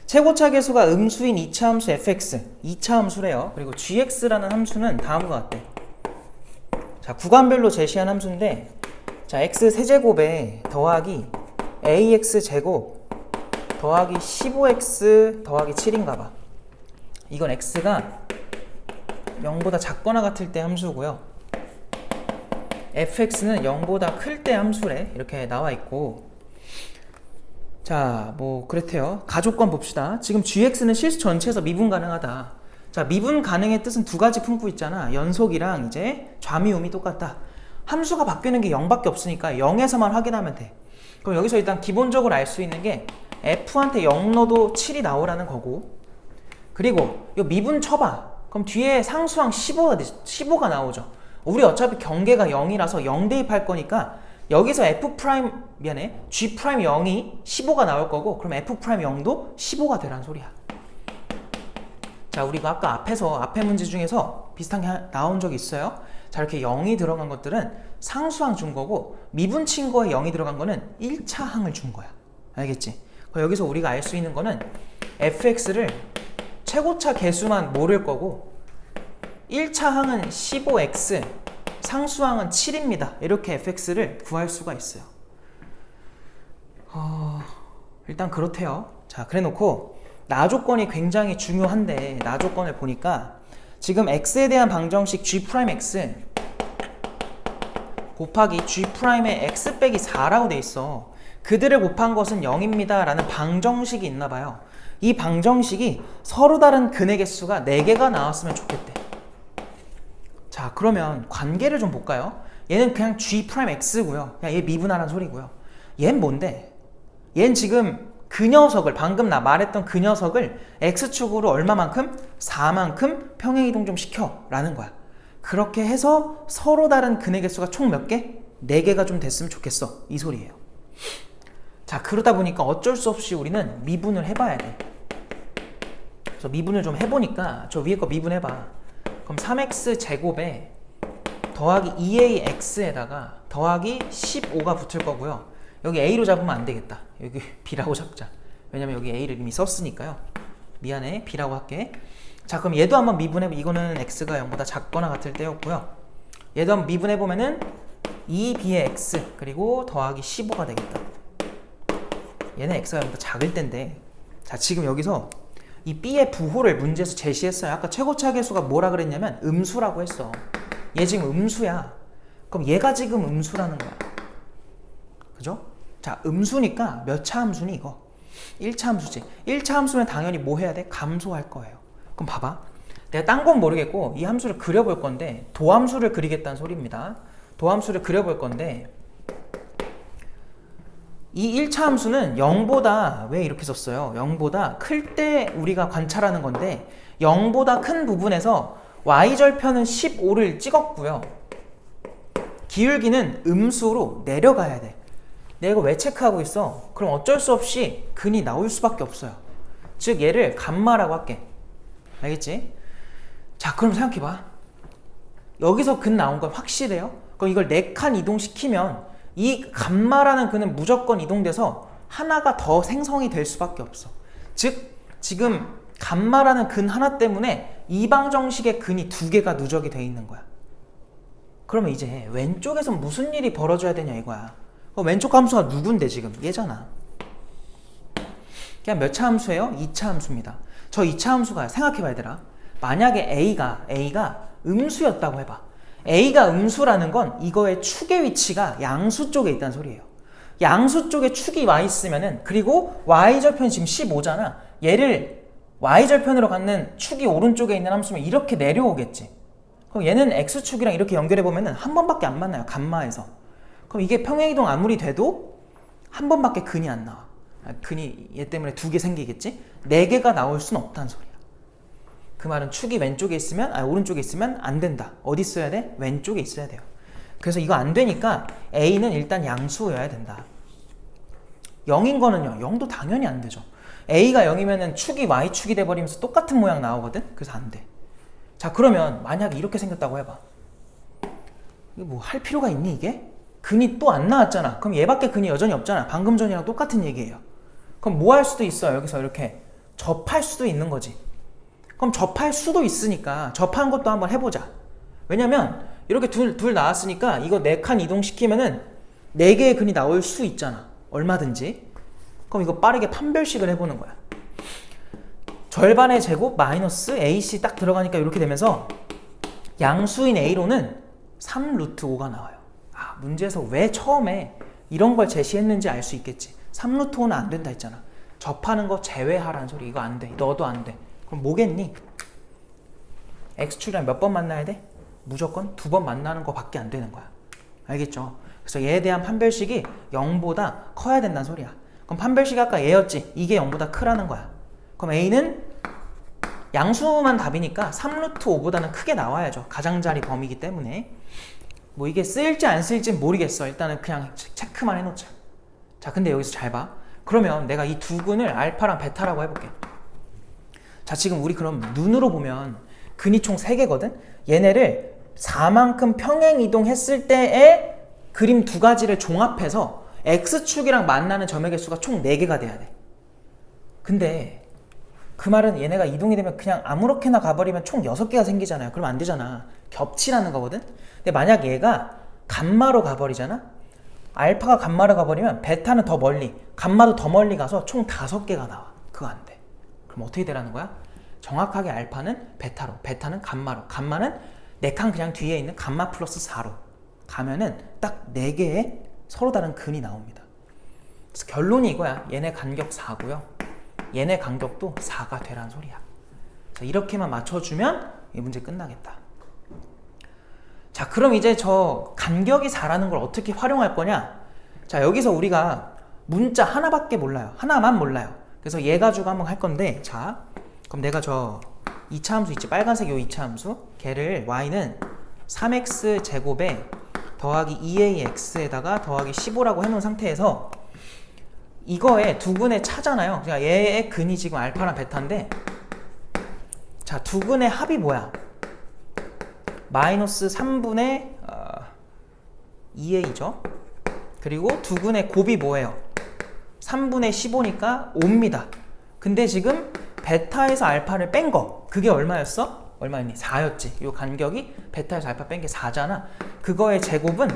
최고차 계수가 음수인 2차 함수 fx, 2차 함수래요. 그리고 gx라는 함수는 다음과 같대. 자, 구간별로 제시한 함수인데, 자, x 세제곱에 더하기 ax 제곱 더하기 15x 더하기 7인가 봐. 이건 x가 0보다 작거나 같을 때 함수고요. fx는 0보다 클 때 함수래. 이렇게 나와 있고, 자, 뭐 그렇대요. 가족권 봅시다. 지금 gx는 실수 전체에서 미분 가능하다. 자, 미분 가능의 뜻은 두 가지 품고 있잖아. 연속이랑 이제 좌미우미 똑같다. 함수가 바뀌는 게 0밖에 없으니까 0에서만 확인하면 돼. 그럼 여기서 일단 기본적으로 알 수 있는 게 f한테 0 넣어도 7이 나오라는 거고, 그리고 이 미분 쳐봐. 그럼 뒤에 상수항 15가 나오죠. 우리 어차피 경계가 0이라서 0 대입할 거니까 여기서 G' 0이 15가 나올 거고, 그럼 F' 0도 15가 되란 소리야. 자, 우리가 아까 앞에 문제 중에서 비슷한 게 나온 적이 있어요. 자, 이렇게 0이 들어간 것들은 상수항 준 거고, 미분 친 거에 0이 들어간 거는 1차 항을 준 거야. 알겠지? 여기서 우리가 알 수 있는 거는 fx를 최고차 개수만 모를 거고, 1차 항은 15x, 상수항은 7입니다. 이렇게 fx를 구할 수가 있어요. 일단 그렇대요. 자, 그래 놓고 나 조건이 굉장히 중요한데, 나 조건을 보니까 지금 x에 대한 방정식 g'x 곱하기 g'의 x 빼기 4라고 돼 있어. 그들을 곱한 것은 0입니다 라는 방정식이 있나 봐요. 이 방정식이 서로 다른 근의 개수가 4개가 나왔으면 좋겠대. 자, 그러면 관계를 좀 볼까요? 얘는 그냥 g'x고요. 그냥 얘 미분하라는 소리고요. 얘는 뭔데? 얘는 지금 그 녀석을, 방금 나 말했던 그 녀석을 x축으로 얼마만큼? 4만큼 평행이동 좀 시켜 라는 거야. 그렇게 해서 서로 다른 근의 개수가 총 몇 개? 4개가 좀 됐으면 좋겠어. 이 소리예요. 자, 그러다 보니까 어쩔 수 없이 우리는 미분을 해봐야 돼. 그래서 미분을 좀 해보니까, 저 위에 거 미분해봐. 그럼 3x 제곱에 더하기 2ax에다가 더하기 15가 붙을 거고요. 여기 a로 잡으면 안 되겠다. 여기 b라고 잡자. 왜냐면 여기 a를 이미 썼으니까요. 미안해, b라고 할게. 자, 그럼 얘도 한번 미분해. 이거는 x가 0보다 작거나 같을 때였고요. 얘도 한번 미분해보면은 2b의 x 그리고 더하기 15가 되겠다. 얘는 x가 0보다 작을 텐데, 자, 지금 여기서 이 b의 부호를 문제에서 제시했어요. 아까 최고차 계수가 뭐라 그랬냐면 음수라고 했어. 얘 지금 음수야. 그럼 얘가 지금 음수라는 거야. 그죠? 자, 음수니까 몇 차 함수니 이거? 1차 함수지. 1차 함수면 당연히 뭐 해야 돼? 감소할 거예요. 그럼 봐봐. 내가 딴 건 모르겠고 이 함수를 그려볼 건데, 도함수를 그리겠다는 소리입니다. 도함수를 그려볼 건데, 이 1차 함수는 0보다 왜 이렇게 썼어요? 0보다 클 때 우리가 관찰하는 건데 0보다 큰 부분에서 y절편은 15를 찍었고요. 기울기는 음수로 내려가야 돼. 내가 이거 왜 체크하고 있어? 그럼 어쩔 수 없이 근이 나올 수밖에 없어요. 즉 얘를 감마라고 할게. 알겠지? 자, 그럼 생각해봐. 여기서 근 나온 건 확실해요? 그럼 이걸 4칸 이동시키면 이 감마라는 근은 무조건 이동돼서 하나가 더 생성이 될 수밖에 없어. 즉 지금 감마라는 근 하나 때문에 이방정식의 근이 2개가 누적이 돼 있는 거야. 그러면 이제 왼쪽에서 무슨 일이 벌어져야 되냐 이거야. 왼쪽 함수가 누군데 지금? 얘잖아. 그냥 몇 차 함수예요? 2차 함수입니다. 저 2차 함수가 생각해봐 얘들아. 만약에 A가 음수였다고 해봐. A가 음수라는 건 이거의 축의 위치가 양수 쪽에 있다는 소리예요. 양수 쪽에 축이 와 있으면은, 그리고 y절편이 지금 15잖아. 얘를 y절편으로 갖는 축이 오른쪽에 있는 함수면 이렇게 내려오겠지. 그럼 얘는 x축이랑 이렇게 연결해 보면은 한 번밖에 안 만나요. 감마에서. 그럼 이게 평행이동 아무리 돼도 한 번밖에 근이 안 나와. 근이 얘 때문에 2개 생기겠지? 4개가 나올 순 없다는 소리야. 그 말은 축이 왼쪽에 있으면, 오른쪽에 있으면 안 된다. 어디 있어야 돼? 왼쪽에 있어야 돼요. 그래서 이거 안 되니까 A는 일단 양수여야 된다. 0인 거는요, 0도 당연히 안 되죠. A가 0이면은 축이 Y축이 돼버리면서 똑같은 모양 나오거든? 그래서 안 돼. 자, 그러면 만약에 이렇게 생겼다고 해봐. 이거 뭐 할 필요가 있니 이게? 근이 또 안 나왔잖아. 그럼 얘밖에 근이 여전히 없잖아. 방금 전이랑 똑같은 얘기예요. 그럼 뭐 할 수도 있어. 여기서 이렇게 접할 수도 있는 거지. 그럼 접할 수도 있으니까 접한 것도 한번 해보자. 왜냐면 이렇게 둘 나왔으니까 이거 4칸 이동시키면은 4개의 근이 나올 수 있잖아. 얼마든지. 그럼 이거 빠르게 판별식을 해보는 거야. 절반의 제곱 마이너스 AC 딱 들어가니까 이렇게 되면서 양수인 A로는 3루트 5가 나와요. 문제에서 왜 처음에 이런 걸 제시했는지 알 수 있겠지. 3루트 5는 안 된다 했잖아. 접하는 거 제외하라는 소리. 이거 안 돼. 너도 안 돼. 그럼 뭐겠니? x축이랑 몇 번 만나야 돼? 무조건 2번 만나는 거 밖에 안 되는 거야. 알겠죠? 그래서 얘에 대한 판별식이 0보다 커야 된다는 소리야. 그럼 판별식이 아까 얘였지? 이게 0보다 크라는 거야. 그럼 A는 양수만 답이니까 3루트 5보다는 크게 나와야죠. 가장자리 범위이기 때문에. 뭐 이게 쓰일지 안 쓰일지 모르겠어. 일단은 그냥 체크만 해놓자. 자, 근데 여기서 잘 봐. 그러면 내가 이 두 근을 알파랑 베타라고 해볼게. 자, 지금 우리 그럼 눈으로 보면 근이 총 3개거든? 얘네를 4만큼 평행 이동했을 때의 그림 2가지를 종합해서 x축이랑 만나는 점의 개수가 총 4개가 돼야 돼. 근데 그 말은 얘네가 이동이 되면 그냥 아무렇게나 가버리면 총 6개가 생기잖아요. 그럼 안 되잖아. 겹치라는 거거든? 근데 만약 얘가 감마로 가버리잖아? 알파가 감마로 가버리면 베타는 더 멀리, 감마도 더 멀리 가서 총 5개가 나와. 그거 안 돼. 그럼 어떻게 되라는 거야? 정확하게 알파는 베타로, 베타는 감마로, 감마는 4칸 그냥 뒤에 있는 감마 플러스 4로 가면은 딱 4개의 서로 다른 근이 나옵니다. 그래서 결론이 이거야. 얘네 간격 4고요. 얘네 간격도 4가 되라는 소리야. 자, 이렇게만 맞춰주면 이 문제 끝나겠다. 자, 그럼 이제 저 간격이 4라는 걸 어떻게 활용할 거냐? 자, 여기서 우리가 문자 하나밖에 몰라요. 하나만 몰라요. 그래서 얘 가지고 한번 할 건데, 자, 그럼 내가 저 2차 함수 있지? 빨간색 요 2차 함수. 걔를 y는 3x 제곱에 더하기 2ax에다가 더하기 15라고 해놓은 상태에서 이거에 두 근의 차잖아요. 그러니까 얘의 근이 지금 알파랑 베타인데, 자, 두 근의 합이 뭐야? 마이너스 3분의 2a죠. 그리고 두 근의 곱이 뭐예요? 3분의 15니까 5입니다. 근데 지금 베타에서 알파를 뺀 거, 그게 얼마였어? 얼마였니? 4였지. 이 간격이 베타에서 알파 뺀 게 4잖아. 그거의 제곱은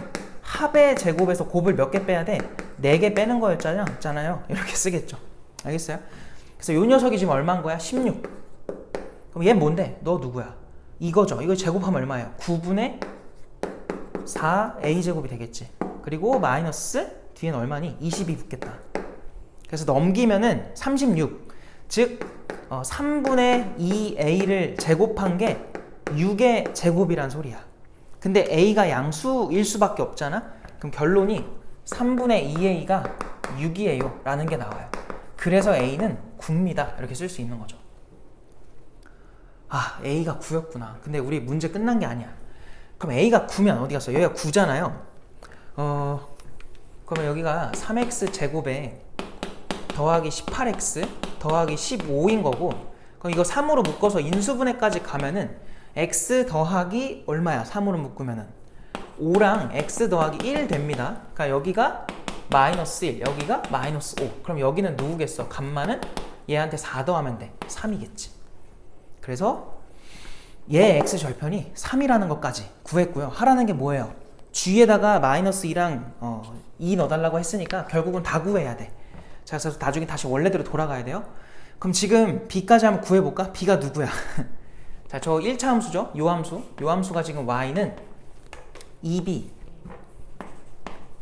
합의 제곱에서 곱을 몇 개 빼야 돼? 4개 빼는 거였잖아요. 이렇게 쓰겠죠. 알겠어요? 그래서 이 녀석이 지금 얼마인 거야? 16. 그럼 얘 뭔데? 너 누구야? 이거죠. 이거 제곱하면 얼마예요? 9분의 4a제곱이 되겠지. 그리고 마이너스 뒤에는 얼마니? 20이 붙겠다. 그래서 넘기면은 36. 즉 3분의 2a를 제곱한 게 6의 제곱이란 소리야. 근데 a가 양수일 수밖에 없잖아. 그럼 결론이 3분의 2a가 6이에요 라는 게 나와요. 그래서 A는 9입니다 이렇게 쓸 수 있는 거죠. 아, A가 9였구나. 근데 우리 문제 끝난 게 아니야. 그럼 A가 9면 어디 갔어? 여기가 9잖아요. 그러면 여기가 3x 제곱에 더하기 18x 더하기 15인 거고, 그럼 이거 3으로 묶어서 인수분해까지 가면은 x 더하기 얼마야? 3으로 묶으면은 5랑 x 더하기 1 됩니다. 그러니까 여기가 마이너스 1, 여기가 마이너스 5. 그럼 여기는 누구겠어? 감마는 얘한테 4 더하면 돼. 3이겠지. 그래서 얘 x 절편이 3이라는 것까지 구했고요. 하라는 게 뭐예요? g에다가 마이너스 2랑 2 넣어달라고 했으니까 결국은 다 구해야 돼. 자, 그래서 나중에 다시 원래대로 돌아가야 돼요. 그럼 지금 b까지 한번 구해볼까? b가 누구야? 자, 저 1차 함수죠? 요 함수가 지금 y는 2b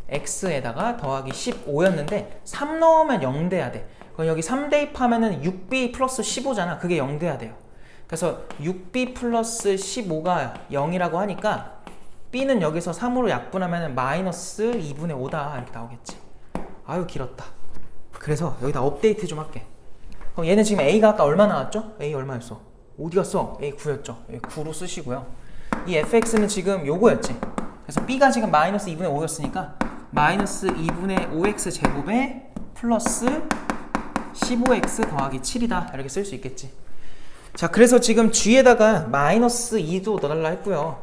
x에다가 더하기 15였는데 3 넣으면 0 돼야 돼. 그럼 여기 3 대입하면은 6b 플러스 15잖아. 그게 0 돼야 돼요. 그래서 6b 플러스 15가 0이라고 하니까 b는 여기서 3으로 약분하면 마이너스 2분의 5다 이렇게 나오겠지. 아유 길었다. 그래서 여기다 업데이트 좀 할게. 그럼 얘는 지금 a가 아까 얼마 나왔죠? a 얼마였어? 어디 갔어? a 9였죠. a 9로 쓰시고요. 이 fx는 지금 요거였지. 그래서 b가 지금 마이너스 2분의 5였으니까 마이너스 2분의 5x 제곱에 플러스 15x 더하기 7이다 이렇게 쓸 수 있겠지. 자, 그래서 지금 g에다가 마이너스 2도 넣어달라 했고요.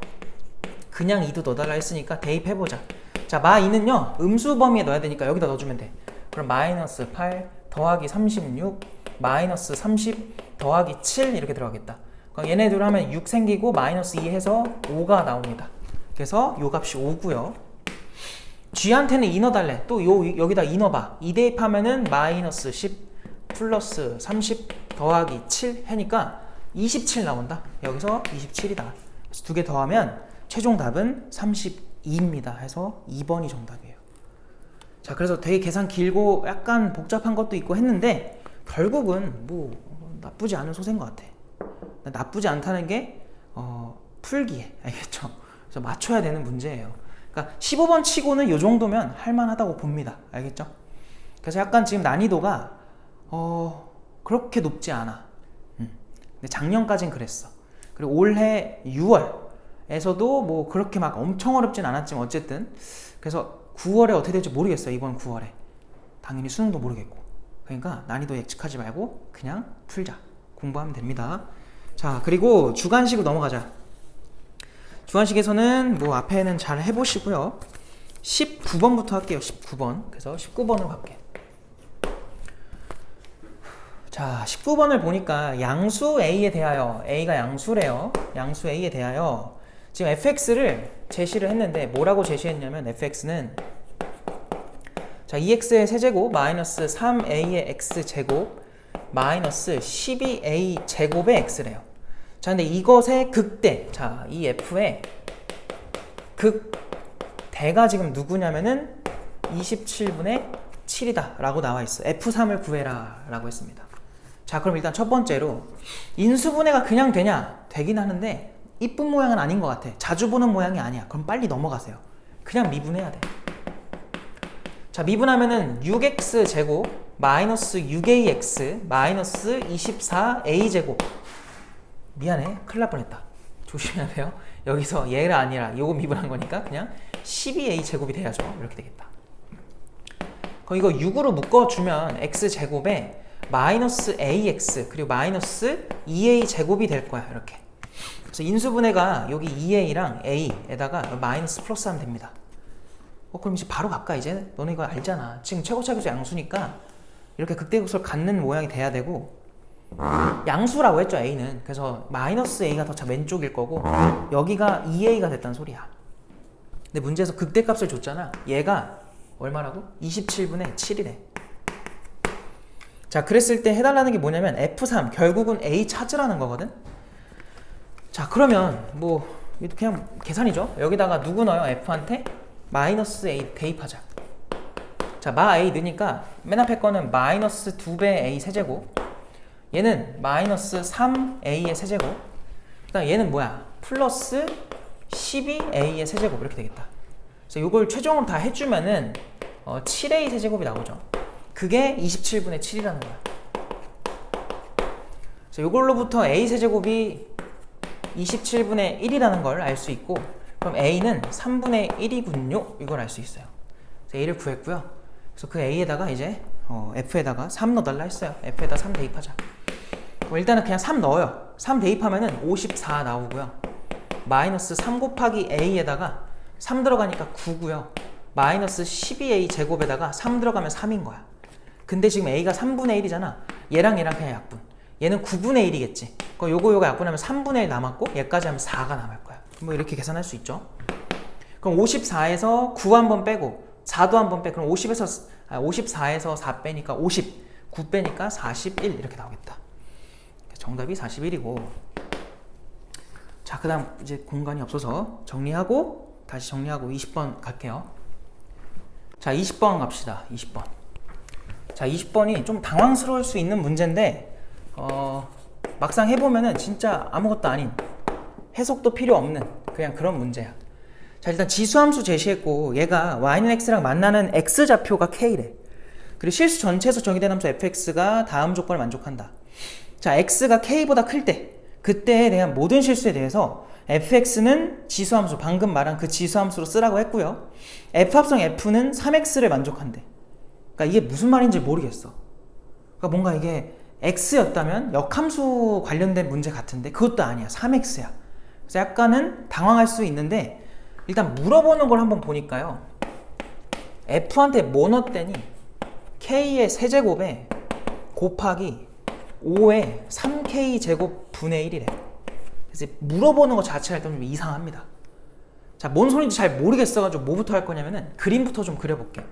그냥 2도 넣어달라 했으니까 대입해보자. 자, 마 2는요 음수 범위에 넣어야 되니까 여기다 넣어주면 돼. 그럼 마이너스 8 더하기 36 마이너스 30 더하기 7 이렇게 들어가겠다. 그럼 얘네들 하면 6 생기고 마이너스 2 해서 5가 나옵니다. 그래서 요 값이 5고요. g한테는 2 넣어달래. 또 여기다 2 넣어봐. 2 대입하면은 마이너스 10 플러스 30 더하기 7 하니까 27 나온다. 여기서 27이다. 그래서 두 개 더하면 최종 답은 32입니다. 해서 2번이 정답이에요. 자, 그래서 되게 계산 길고 약간 복잡한 것도 있고 했는데 결국은 뭐 나쁘지 않은 소세인 것 같아. 나쁘지 않다는 게 풀기에, 알겠죠? 그래서 맞춰야 되는 문제예요. 그러니까 15번 치고는 이 정도면 할만하다고 봅니다. 알겠죠? 그래서 약간 지금 난이도가 그렇게 높지 않아. 근데 작년까진 그랬어. 그리고 올해 6월에서도 뭐 그렇게 막 엄청 어렵진 않았지만 어쨌든 그래서 9월에 어떻게 될지 모르겠어요. 이번 9월에 당연히 수능도 모르겠고. 그러니까 난이도 예측하지 말고 그냥 풀자. 공부하면 됩니다. 자, 그리고 주관식으로 넘어가자. 주관식에서는 뭐 앞에는 잘 해보시고요. 19번부터 할게요. 19번. 그래서 19번으로 갈게. 자, 19번을 보니까 양수 A에 대하여, A가 양수래요. 양수 A에 대하여 지금 fx를 제시를 했는데 뭐라고 제시했냐면 fx는 자 2x의 세제곱 마이너스 3a의 x제곱 마이너스 12a 제곱의 x래요. 자, 근데 이것의 극대, 자, 이 f의 극대가 지금 누구냐면은 27분의 7이다 라고 나와 있어. f3을 구해라 라고 했습니다. 자, 그럼 일단 첫 번째로 인수분해가 그냥 되냐? 되긴 하는데 이쁜 모양은 아닌 것 같아. 자주 보는 모양이 아니야. 그럼 빨리 넘어가세요. 그냥 미분해야 돼. 자, 미분하면은 6x 제곱 마이너스 6ax 마이너스 24a 제곱. 미안해, 큰일 날 뻔했다. 조심해야 돼요. 여기서 얘가 아니라 요거 미분한 거니까 그냥 12a 제곱이 돼야죠. 이렇게 되겠다. 그럼 이거 6으로 묶어주면 x 제곱에 마이너스 ax 그리고 마이너스 2a 제곱이 될 거야. 이렇게. 그래서 인수분해가 여기 2a랑 a에다가 마이너스 플러스 하면 됩니다. 그럼 이제 바로 갈까? 이제 너네 이거 알잖아. 지금 최고차기수 양수니까 이렇게 극대극소를 갖는 모양이 돼야 되고, 양수라고 했죠 a는. 그래서 마이너스 a가 더 왼쪽일 거고 여기가 2a가 됐다는 소리야. 근데 문제에서 극대값을 줬잖아. 얘가 얼마라고? 27분의 7이래. 자, 그랬을 때 해달라는 게 뭐냐면 F3 결국은 A 찾으라는 거거든. 자, 그러면 뭐 그냥 계산이죠. 여기다가 누구 넣어요? F한테 마이너스 A 대입하자. 자, 마 A 넣으니까 맨 앞에 거는 마이너스 2배 A 세제곱, 얘는 마이너스 3A의 세제곱, 그다음 얘는 뭐야? 플러스 12A의 세제곱 이렇게 되겠다. 그래서 이걸 최종으로 다 해주면은 7A 세제곱이 나오죠. 그게 27분의 7이라는 거야. 자, 이걸로부터 a 세제곱이 27분의 1이라는 걸 알 수 있고, 그럼 a는 3분의 1이군요. 이걸 알 수 있어요. 그래서 a를 구했고요. 그래서 그 a에다가 이제 f에다가 3 넣어달라 했어요. f에다 3 대입하자. 그럼 일단은 그냥 3 넣어요. 3 대입하면은 54 나오고요. 마이너스 3 곱하기 a에다가 3 들어가니까 9고요. 마이너스 12a 제곱에다가 3 들어가면 3인 거야. 근데 지금 a가 3분의 1이잖아. 얘랑 그냥 약분. 얘는 9분의 1이겠지. 그럼 요거 약분하면 3분의 1 남았고 얘까지 하면 4가 남을 거야. 뭐 이렇게 계산할 수 있죠. 그럼 54에서 9 한번 빼고 4도 한번 빼. 그럼 54에서 4 빼니까 50. 9 빼니까 41 이렇게 나오겠다. 정답이 41이고. 자, 그 다음 이제 공간이 없어서 정리하고 다시 정리하고 20번 갈게요. 자, 20번 갑시다. 20번. 자, 20번이 좀 당황스러울 수 있는 문제인데 막상 해보면은 진짜 아무것도 아닌, 해석도 필요 없는 그냥 그런 문제야. 자, 일단 지수함수 제시했고 얘가 y는 x랑 만나는 x좌표가 k래. 그리고 실수 전체에서 정의된 함수 fx가 다음 조건을 만족한다. 자, x가 k보다 클 때, 그때에 대한 모든 실수에 대해서 fx는 지수함수, 방금 말한 그 지수함수로 쓰라고 했고요. f합성 f는 3x를 만족한대. 그러니까 이게 무슨 말인지 모르겠어. 그러니까 뭔가 이게 x였다면 역함수 관련된 문제 같은데 그것도 아니야. 3x야. 그래서 약간은 당황할 수 있는데 일단 물어보는 걸 한번 보니까요. f한테 뭐 넣었더니 k의 세제곱에 곱하기 5의 3k 제곱 분의 1이래. 그래서 물어보는 것 자체가 일단 좀 이상합니다. 자, 뭔 소리인지 잘 모르겠어가지고 뭐부터 할 거냐면은 그림부터 좀 그려볼게.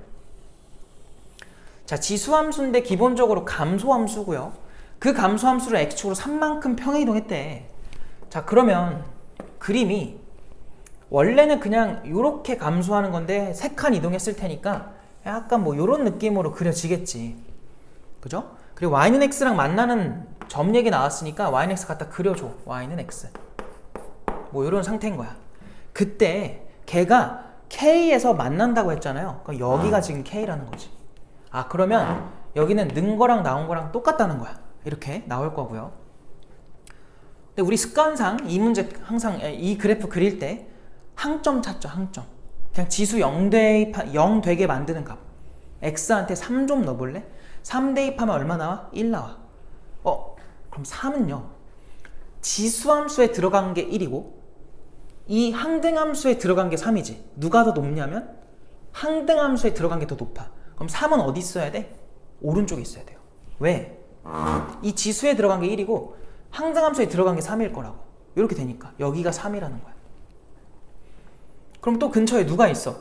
자, 지수함수인데 기본적으로 감소함수고요. 그 감소함수를 x축으로 3만큼 평행이동했대. 자, 그러면 그림이 원래는 그냥 이렇게 감소하는 건데 3칸 이동했을 테니까 약간 뭐 이런 느낌으로 그려지겠지. 그죠? 그리고 y는 x랑 만나는 점 얘기 나왔으니까 y는 x 갖다 그려줘. y는 x. 뭐 이런 상태인 거야. 그때 걔가 k에서 만난다고 했잖아요. 그럼 여기가 지금 k라는 거지. 아, 그러면 여기는 는 거랑 나온 거랑 똑같다는 거야. 이렇게 나올 거고요. 근데 우리 습관상 이 문제 항상 이 그래프 그릴 때 항점 찾죠. 항점. 그냥 지수 0 되게 만드는 값. x한테 3 좀 넣어볼래? 3 대입하면 얼마 나와? 1 나와. 그럼 3은요. 지수함수에 들어간 게 1이고 이 항등함수에 들어간 게 3이지. 누가 더 높냐면 항등함수에 들어간 게 더 높아. 그럼 3은 어디 있어야 돼? 오른쪽에 있어야 돼요. 왜? 이 지수에 들어간 게 1이고 항등함수에 들어간 게 3일 거라고. 이렇게 되니까 여기가 3이라는 거야. 그럼 또 근처에 누가 있어?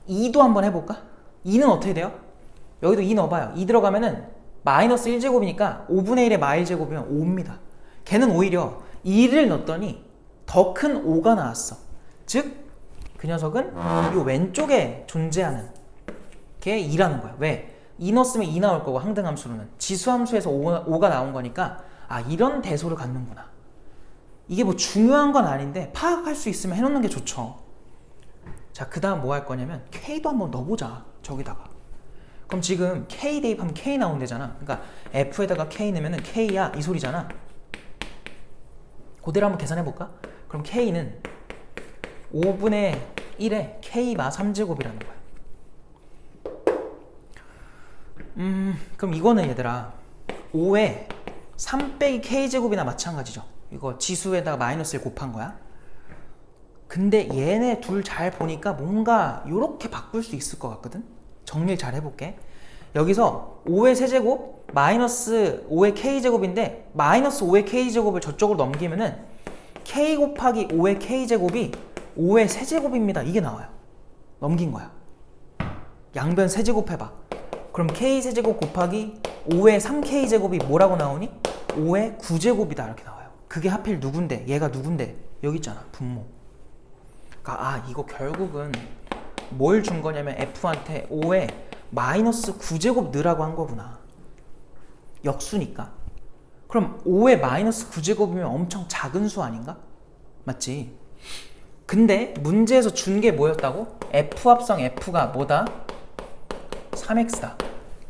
2도 한번 해볼까? 2는 어떻게 돼요? 여기도 2 넣어봐요. 2 들어가면은 마이너스 1제곱이니까 5분의 1의 마일제곱이면 5입니다. 걔는 오히려 2를 넣었더니 더 큰 5가 나왔어. 즉 그 녀석은 이 왼쪽에 존재하는 게 2라는 거야. 왜? 2 넣었으면 2 나올 거고 항등함수로는 지수함수에서 5가 나온 거니까 아, 이런 대소를 갖는구나. 이게 뭐 중요한 건 아닌데 파악할 수 있으면 해놓는 게 좋죠. 자, 그 다음 뭐 할 거냐면 K도 한번 넣어보자. 저기다가. 그럼 지금 K 대입하면 K 나온대잖아. 그러니까 F에다가 K 넣으면 K야 이 소리잖아. 그대로 한번 계산해볼까? 그럼 K는 5분의 1에 K 마 3제곱이라는 거야. 그럼 이거는 얘들아 5에 3 빼기 K제곱이나 마찬가지죠. 이거 지수에다가 마이너스를 곱한 거야. 근데 얘네 둘 잘 보니까 뭔가 이렇게 바꿀 수 있을 것 같거든. 정리를 잘 해볼게. 여기서 5의 세제곱 마이너스 5의 K제곱인데 마이너스 5의 K제곱을 저쪽으로 넘기면은 K 곱하기 5의 K제곱이 5의 세제곱입니다. 이게 나와요. 넘긴 거야. 양변 세제곱 해봐. 그럼 K 세제곱 곱하기 5의 3K제곱이 뭐라고 나오니? 5의 9제곱이다 이렇게 나와요. 그게 하필 누군데? 얘가 누군데? 여기 있잖아. 분모. 그러니까 아, 이거 결국은 뭘 준 거냐면 F한테 5의 마이너스 9제곱 넣으라고 한 거구나. 역수니까. 그럼 5의 마이너스 9제곱이면 엄청 작은 수 아닌가? 맞지? 근데 문제에서 준 게 뭐였다고? F 합성 F가 뭐다? 3X다.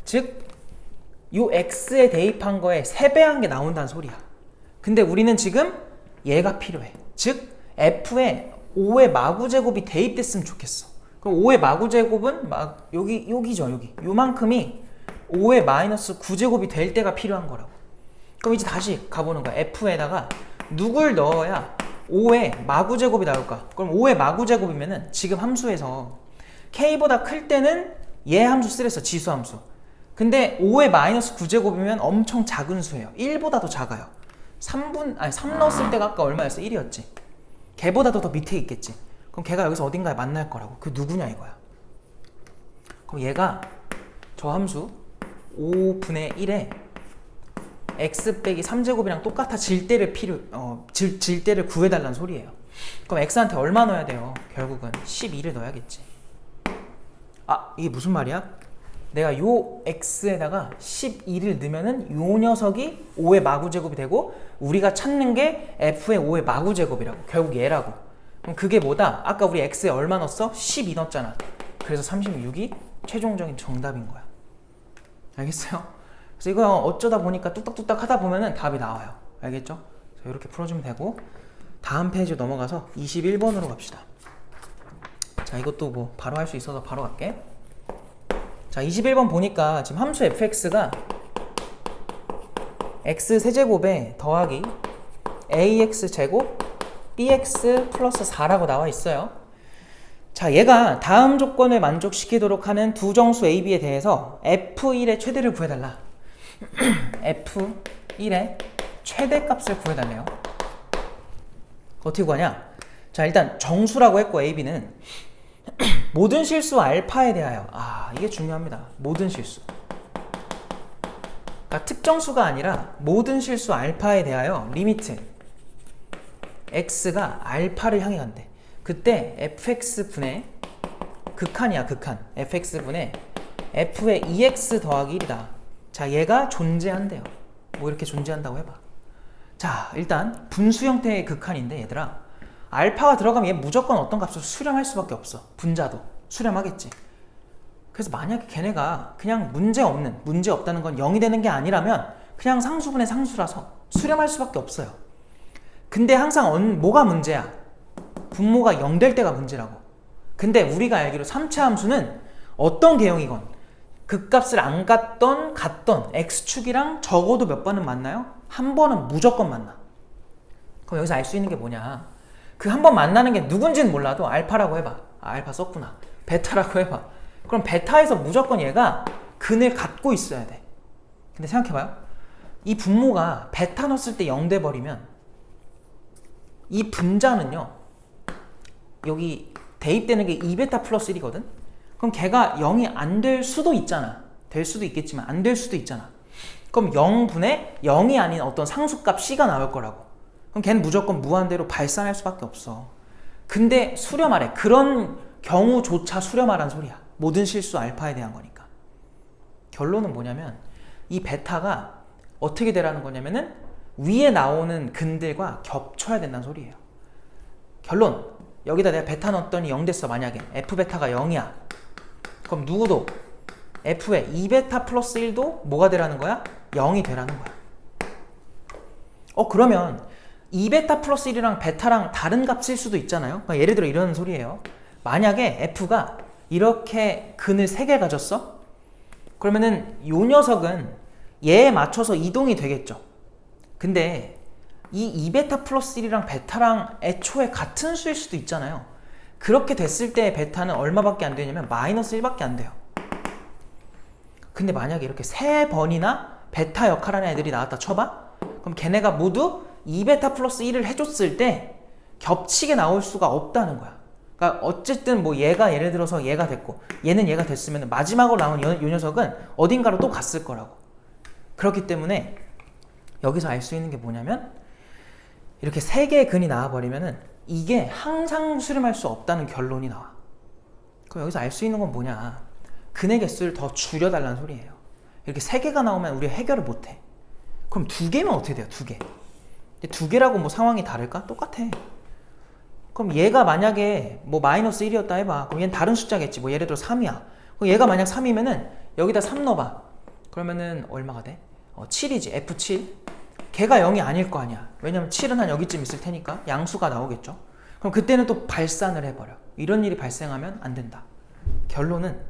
즉 요 x에 대입한 거에 3배한 게 나온다는 소리야. 근데 우리는 지금 얘가 필요해. 즉 f에 5의 마구제곱이 대입됐으면 좋겠어. 그럼 5의 마구제곱은 여기죠. 여기 요만큼이 5의 마이너스 9제곱이 될 때가 필요한 거라고. 그럼 이제 다시 가보는 거야. f에다가 누굴 넣어야 5의 마구제곱이 나올까? 그럼 5의 마구제곱이면은 지금 함수에서 k보다 클 때는 얘 함수 쓰랬어. 지수함수. 근데 5의 마이너스 9제곱이면 엄청 작은 수예요. 1보다 더 작아요. 3 넣었을 때가 아까 얼마였어? 1이었지. 걔보다도 더 밑에 있겠지. 그럼 걔가 여기서 어딘가에 만날 거라고. 그 누구냐 이거야. 그럼 얘가 저 함수 5분의 1에 x 빼기 3제곱이랑 똑같아질 때를 질 때를 구해달라는 소리예요. 그럼 x한테 얼마 넣어야 돼요? 결국은 12를 넣어야겠지. 아, 이게 무슨 말이야? 내가 요 x에다가 12를 넣으면은 요 녀석이 5의 마구제곱이 되고 우리가 찾는 게 f의 5의 마구제곱이라고. 결국 얘라고. 그럼 그게 뭐다? 아까 우리 x에 얼마 넣었어? 12 넣었잖아. 그래서 36이 최종적인 정답인 거야. 알겠어요? 그래서 이거 어쩌다 보니까 뚝딱뚝딱 하다 보면은 답이 나와요. 알겠죠? 그래서 이렇게 풀어주면 되고 다음 페이지 넘어가서 21번으로 갑시다. 자, 이것도 뭐 바로 할 수 있어서 바로 갈게. 자, 21번 보니까 지금 함수 fx가 x 세제곱에 더하기 ax 제곱 bx 플러스 4라고 나와 있어요. 자, 얘가 다음 조건을 만족시키도록 하는 두 정수 a, b에 대해서 f1의 최대를 구해달라. f1의 최대값을 구해달래요. 어떻게 구하냐? 자, 일단 정수라고 했고 a, b는 모든 실수 알파에 대하여, 이게 중요합니다. 모든 실수. 그러니까 특정수가 아니라 모든 실수 알파에 대하여 리미트 x가 알파를 향해 간대. 그때 fx분의 극한이야, 극한. fx분의 f의 2x 더하기 1이다. 자, 얘가 존재한대요. 뭐 이렇게 존재한다고 해봐. 자, 일단 분수 형태의 극한인데 얘들아, 알파가 들어가면 얘 무조건 어떤 값을 수렴할 수밖에 없어. 분자도 수렴하겠지. 그래서 만약에 걔네가 그냥 문제 없다는 건 0이 되는 게 아니라면 그냥 상수분의 상수라서 수렴할 수밖에 없어요. 근데 항상 뭐가 문제야? 분모가 0 될 때가 문제라고. 근데 우리가 알기로 3차 함수는 어떤 개형이건 극값을 안 갔던 x축이랑 적어도 몇 번은 만나요? 한 번은 무조건 만나. 그럼 여기서 알 수 있는 게 뭐냐? 그 한 번 만나는 게 누군지는 몰라도 알파라고 해봐. 알파 썼구나. 베타라고 해봐. 그럼 베타에서 무조건 얘가 근을 갖고 있어야 돼. 근데 생각해봐요. 이 분모가 베타 넣었을 때 0 돼버리면 이 분자는요, 여기 대입되는 게 2베타 플러스 1이거든? 그럼 걔가 0이 안 될 수도 있잖아. 될 수도 있겠지만 안 될 수도 있잖아. 그럼 0분의 0이 아닌 어떤 상수값 c가 나올 거라고. 그럼 걔는 무조건 무한대로 발산할 수밖에 없어. 근데 수렴하래. 그런 경우조차 수렴하란 소리야. 모든 실수 알파에 대한 거니까. 결론은 뭐냐면 이 베타가 어떻게 되라는 거냐면은 위에 나오는 근들과 겹쳐야 된다는 소리예요. 결론, 여기다 내가 베타 넣었더니 0 됐어. 만약에 f베타가 0이야. 그럼 누구도 f의 2베타 플러스 1도 뭐가 되라는 거야? 0이 되라는 거야. 그러면 2베타 플러스 1이랑 베타랑 다른 값일 수도 있잖아요. 예를 들어 이런 소리예요. 만약에 f가 이렇게 근을 3개 가졌어? 그러면은 이 녀석은 얘에 맞춰서 이동이 되겠죠. 근데 이 2베타 플러스 1이랑 베타랑 애초에 같은 수일 수도 있잖아요. 그렇게 됐을 때 베타는 얼마밖에 안 되냐면 마이너스 1밖에 안 돼요. 근데 만약에 이렇게 3번이나 베타 역할하는 애들이 나왔다 쳐봐? 그럼 걔네가 모두 2베타 플러스 1을 해줬을 때 겹치게 나올 수가 없다는 거야. 그러니까 어쨌든 뭐 얘가 예를 들어서 얘가 됐고 얘는 얘가 됐으면 마지막으로 나온 이 녀석은 어딘가로 또 갔을 거라고. 그렇기 때문에 여기서 알 수 있는 게 뭐냐면 이렇게 3개의 근이 나와버리면은 이게 항상 수렴할 수 없다는 결론이 나와. 그럼 여기서 알 수 있는 건 뭐냐? 근의 개수를 더 줄여달라는 소리예요. 이렇게 3개가 나오면 우리가 해결을 못해. 그럼 2개면 어떻게 돼요? 2개. 2개라고 뭐 상황이 다를까? 똑같아. 그럼 얘가 만약에 뭐 마이너스 1이었다 해봐. 그럼 얘는 다른 숫자겠지. 뭐 예를 들어 3이야. 그럼 얘가 만약 3이면은 여기다 3 넣어봐. 그러면은 얼마가 돼? 7이지. F7. 걔가 0이 아닐 거 아니야. 왜냐면 7은 한 여기쯤 있을 테니까 양수가 나오겠죠. 그럼 그때는 또 발산을 해버려. 이런 일이 발생하면 안 된다. 결론은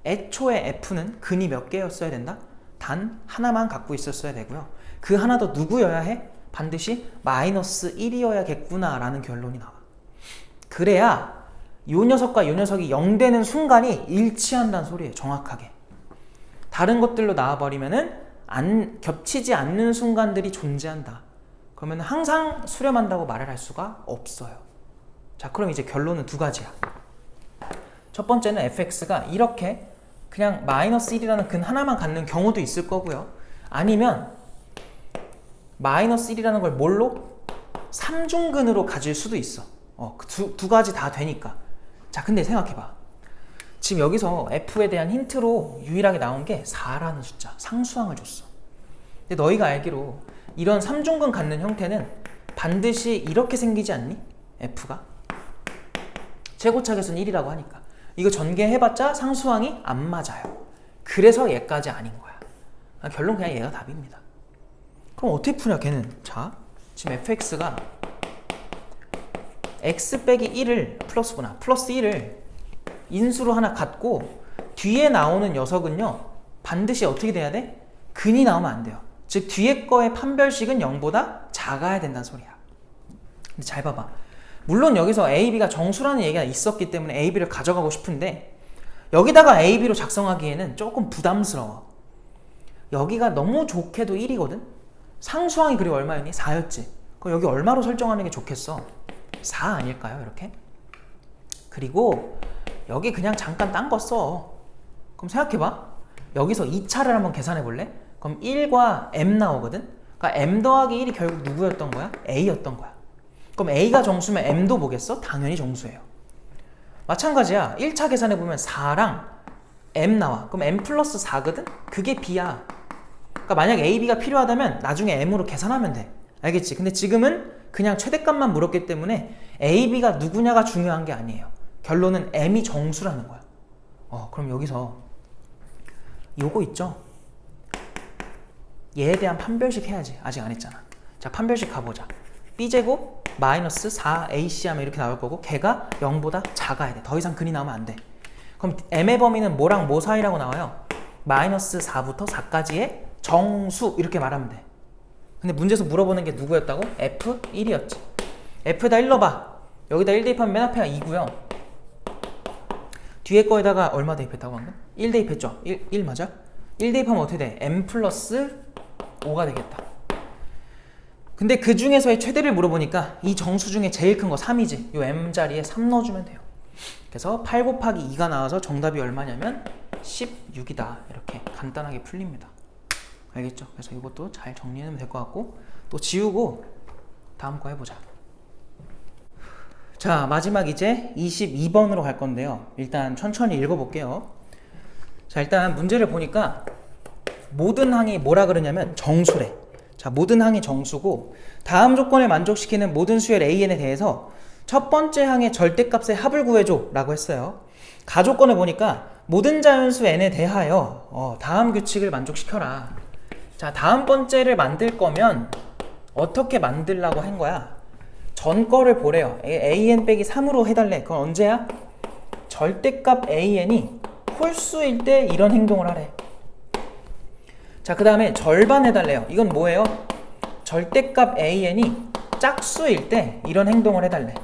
애초에 F는 근이 몇 개였어야 된다? 단 하나만 갖고 있었어야 되고요. 그 하나도 누구여야 해? 반드시 마이너스 1이어야겠구나 라는 결론이 나와. 그래야 요 녀석과 요 녀석이 0 되는 순간이 일치한다는 소리예요. 정확하게. 다른 것들로 나와버리면은 겹치지 않는 순간들이 존재한다. 그러면 항상 수렴한다고 말을 할 수가 없어요. 자, 그럼 이제 결론은 두 가지야. 첫 번째는 fx가 이렇게 그냥 마이너스 1이라는 근 하나만 갖는 경우도 있을 거고요. 아니면 마이너스 1이라는 걸 뭘로? 3중근으로 가질 수도 있어. 두 가지 다 되니까. 자, 근데 생각해봐. 지금 여기서 f에 대한 힌트로 유일하게 나온 게 4라는 숫자, 상수항을 줬어. 근데 너희가 알기로 이런 3중근 갖는 형태는 반드시 이렇게 생기지 않니? f가 최고차계수는 1이라고 하니까 이거 전개해봤자 상수항이 안 맞아요. 그래서 얘까지 아닌 거야. 결론 그냥 얘가 답입니다. 그럼 어떻게 푸냐 걔는. 자, 지금 fx가 x 빼기 1을 플러스 1을 인수로 하나 갖고 뒤에 나오는 녀석은요 반드시 어떻게 돼야 돼? 근이 나오면 안 돼요. 즉 뒤에 거의 판별식은 0보다 작아야 된다는 소리야. 근데 잘 봐봐. 물론 여기서 a, b가 정수라는 얘기가 있었기 때문에 a, b를 가져가고 싶은데 여기다가 a, b로 작성하기에는 조금 부담스러워. 여기가 너무 좋게도 1이거든? 상수항이 그리고 얼마였니? 4였지. 그럼 여기 얼마로 설정하는 게 좋겠어? 4 아닐까요? 이렇게? 그리고 여기 그냥 잠깐 딴 거 써. 그럼 생각해봐. 여기서 2차를 한번 계산해 볼래? 그럼 1과 m 나오거든? 그러니까 m 더하기 1이 결국 누구였던 거야? a였던 거야. 그럼 a가 정수면 m도 뭐겠어? 당연히 정수예요. 마찬가지야. 1차 계산해 보면 4랑 m 나와. 그럼 m 플러스 4거든? 그게 b야. 그러니까 만약 a, b가 필요하다면 나중에 m으로 계산하면 돼. 알겠지? 근데 지금은 그냥 최대값만 물었기 때문에 a, b가 누구냐가 중요한 게 아니에요. 결론은 m이 정수라는 거야. 그럼 여기서 요거 있죠? 얘에 대한 판별식 해야지. 아직 안 했잖아. 자, 판별식 가보자. b제곱 마이너스 4ac 하면 이렇게 나올 거고 걔가 0보다 작아야 돼. 더 이상 근이 나오면 안 돼. 그럼 m의 범위는 뭐랑 뭐 사이라고 나와요? 마이너스 4부터 4까지의 정수 이렇게 말하면 돼. 근데 문제에서 물어보는 게 누구였다고? f1이었지. f에다 1 넣어봐. 여기다 1 대입하면 맨 앞에가 2고요. 뒤에 거에다가 얼마 대입했다고 방금? 1 대입했죠? 1 맞아? 1 대입하면 어떻게 돼? m 플러스 5가 되겠다. 근데 그 중에서의 최대를 물어보니까 이 정수 중에 제일 큰 거 3이지. 요 m 자리에 3 넣어주면 돼요. 그래서 8 곱하기 2가 나와서 정답이 얼마냐면 16이다. 이렇게 간단하게 풀립니다. 알겠죠? 그래서 이것도 잘 정리하면 될 것 같고 또 지우고 다음 거 해보자. 자, 마지막 이제 22번으로 갈 건데요. 일단 천천히 읽어볼게요. 자, 일단 문제를 보니까 모든 항이 뭐라 그러냐면 정수래. 자, 모든 항이 정수고 다음 조건을 만족시키는 모든 수열 AN에 대해서 첫 번째 항의 절대값의 합을 구해줘 라고 했어요. 가조건을 보니까 모든 자연수 n에 대하여 다음 규칙을 만족시켜라. 자, 다음 번째를 만들 거면 어떻게 만들라고 한 거야? 전 거를 보래요. an 빼기 3으로 해달래. 그건 언제야? 절대값 an이 홀수일 때 이런 행동을 하래. 자, 그 다음에 절반 해달래요. 이건 뭐예요? 절대값 an이 짝수일 때 이런 행동을 해달래.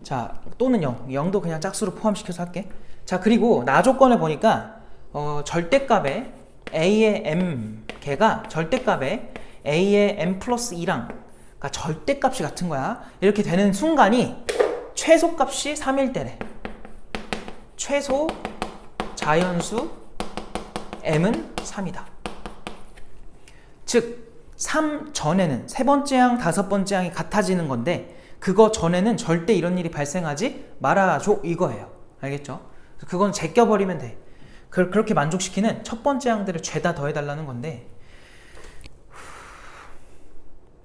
자, 또는 0. 0도 그냥 짝수로 포함시켜서 할게. 자, 그리고 나 조건을 보니까 절대값에 a의 m 걔가 절대값에 a의 m 플러스 2랑 그러니까 절대값이 같은 거야. 이렇게 되는 순간이 최소값이 3일 때래. 최소 자연수 m은 3이다. 즉 3 전에는 세 번째 항, 다섯 번째 항이 같아지는 건데 그거 전에는 절대 이런 일이 발생하지 말아줘 이거예요. 알겠죠? 그건 제껴버리면 돼. 그렇게 만족시키는 첫 번째 항들을 죄다 더해달라는 건데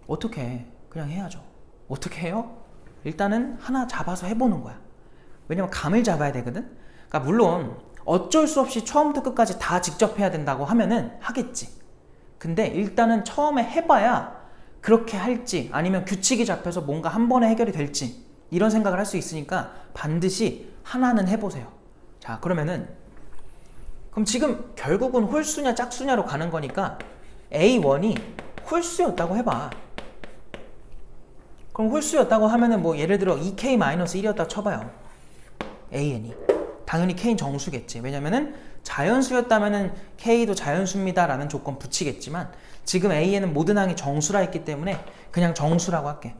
어떻게 그냥 해야죠. 어떻게 해요? 일단은 하나 잡아서 해보는 거야. 왜냐면 감을 잡아야 되거든. 그러니까 물론 어쩔 수 없이 처음부터 끝까지 다 직접 해야 된다고 하면은 하겠지. 근데 일단은 처음에 해봐야 그렇게 할지 아니면 규칙이 잡혀서 뭔가 한 번에 해결이 될지 이런 생각을 할 수 있으니까 반드시 하나는 해보세요. 자, 그러면은 그럼 지금 결국은 홀수냐 짝수냐로 가는 거니까 A1이 홀수였다고 해봐. 그럼 홀수였다고 하면은 뭐 예를 들어 2K-1이었다 쳐봐요. AN이 당연히 K는 정수겠지. 왜냐면은 자연수였다면은 K도 자연수입니다 라는 조건 붙이겠지만 지금 A에는 모든 항이 정수라 했기 때문에 그냥 정수라고 할게.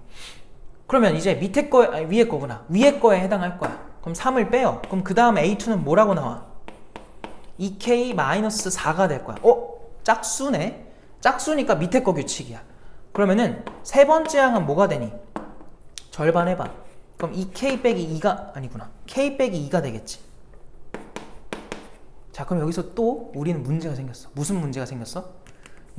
그러면 이제 밑에 거, 아니 위에 거구나. 위에 거에 해당할 거야. 그럼 3을 빼요. 그럼 그 다음 A2는 뭐라고 나와? 2K-4가 될 거야. 짝수네? 짝수니까 밑에 거 규칙이야. 그러면은 세 번째 항은 뭐가 되니? 절반 해봐. 그럼 2K 빼기 2가 아니구나. K 빼기 2가 되겠지. 자, 그럼 여기서 또 우리는 문제가 생겼어. 무슨 문제가 생겼어?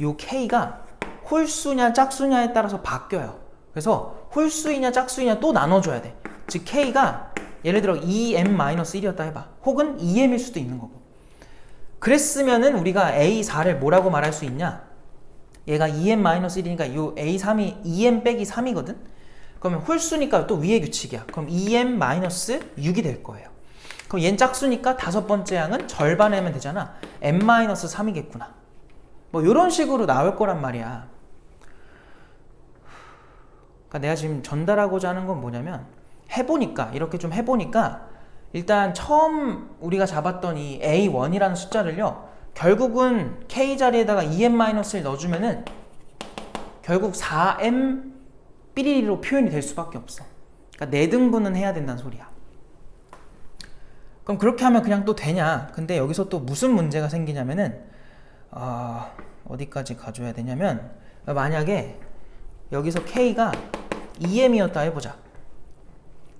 요 K가 홀수냐 짝수냐에 따라서 바뀌어요. 그래서 홀수이냐 짝수이냐 또 나눠줘야 돼. 즉 K가 예를 들어 2m-1이었다 해봐. 혹은 2m일 수도 있는 거고. 그랬으면은 우리가 A4를 뭐라고 말할 수 있냐? 얘가 2m-1이니까 요 A3이 2m 빼기 3이거든? 그러면 홀수니까 또 위의 규칙이야. 그럼 2m-6이 될 거예요. 그럼 얘는 짝수니까 다섯 번째 항은 절반 하면 되잖아. m-3이겠구나. 뭐 이런 식으로 나올 거란 말이야. 그러니까 내가 지금 전달하고자 하는 건 뭐냐면 해보니까 이렇게 좀 해보니까 일단 처음 우리가 잡았던 이 A1이라는 숫자를요 결국은 K 자리에다가 2m-1 넣어주면은 결국 4m 삐리리로 표현이 될 수밖에 없어. 그러니까 4등분은 해야 된다는 소리야. 그럼 그렇게 하면 그냥 또 되냐? 근데 여기서 또 무슨 문제가 생기냐면은 어디까지 가져야 되냐면 만약에 여기서 K가 2m이었다 해보자.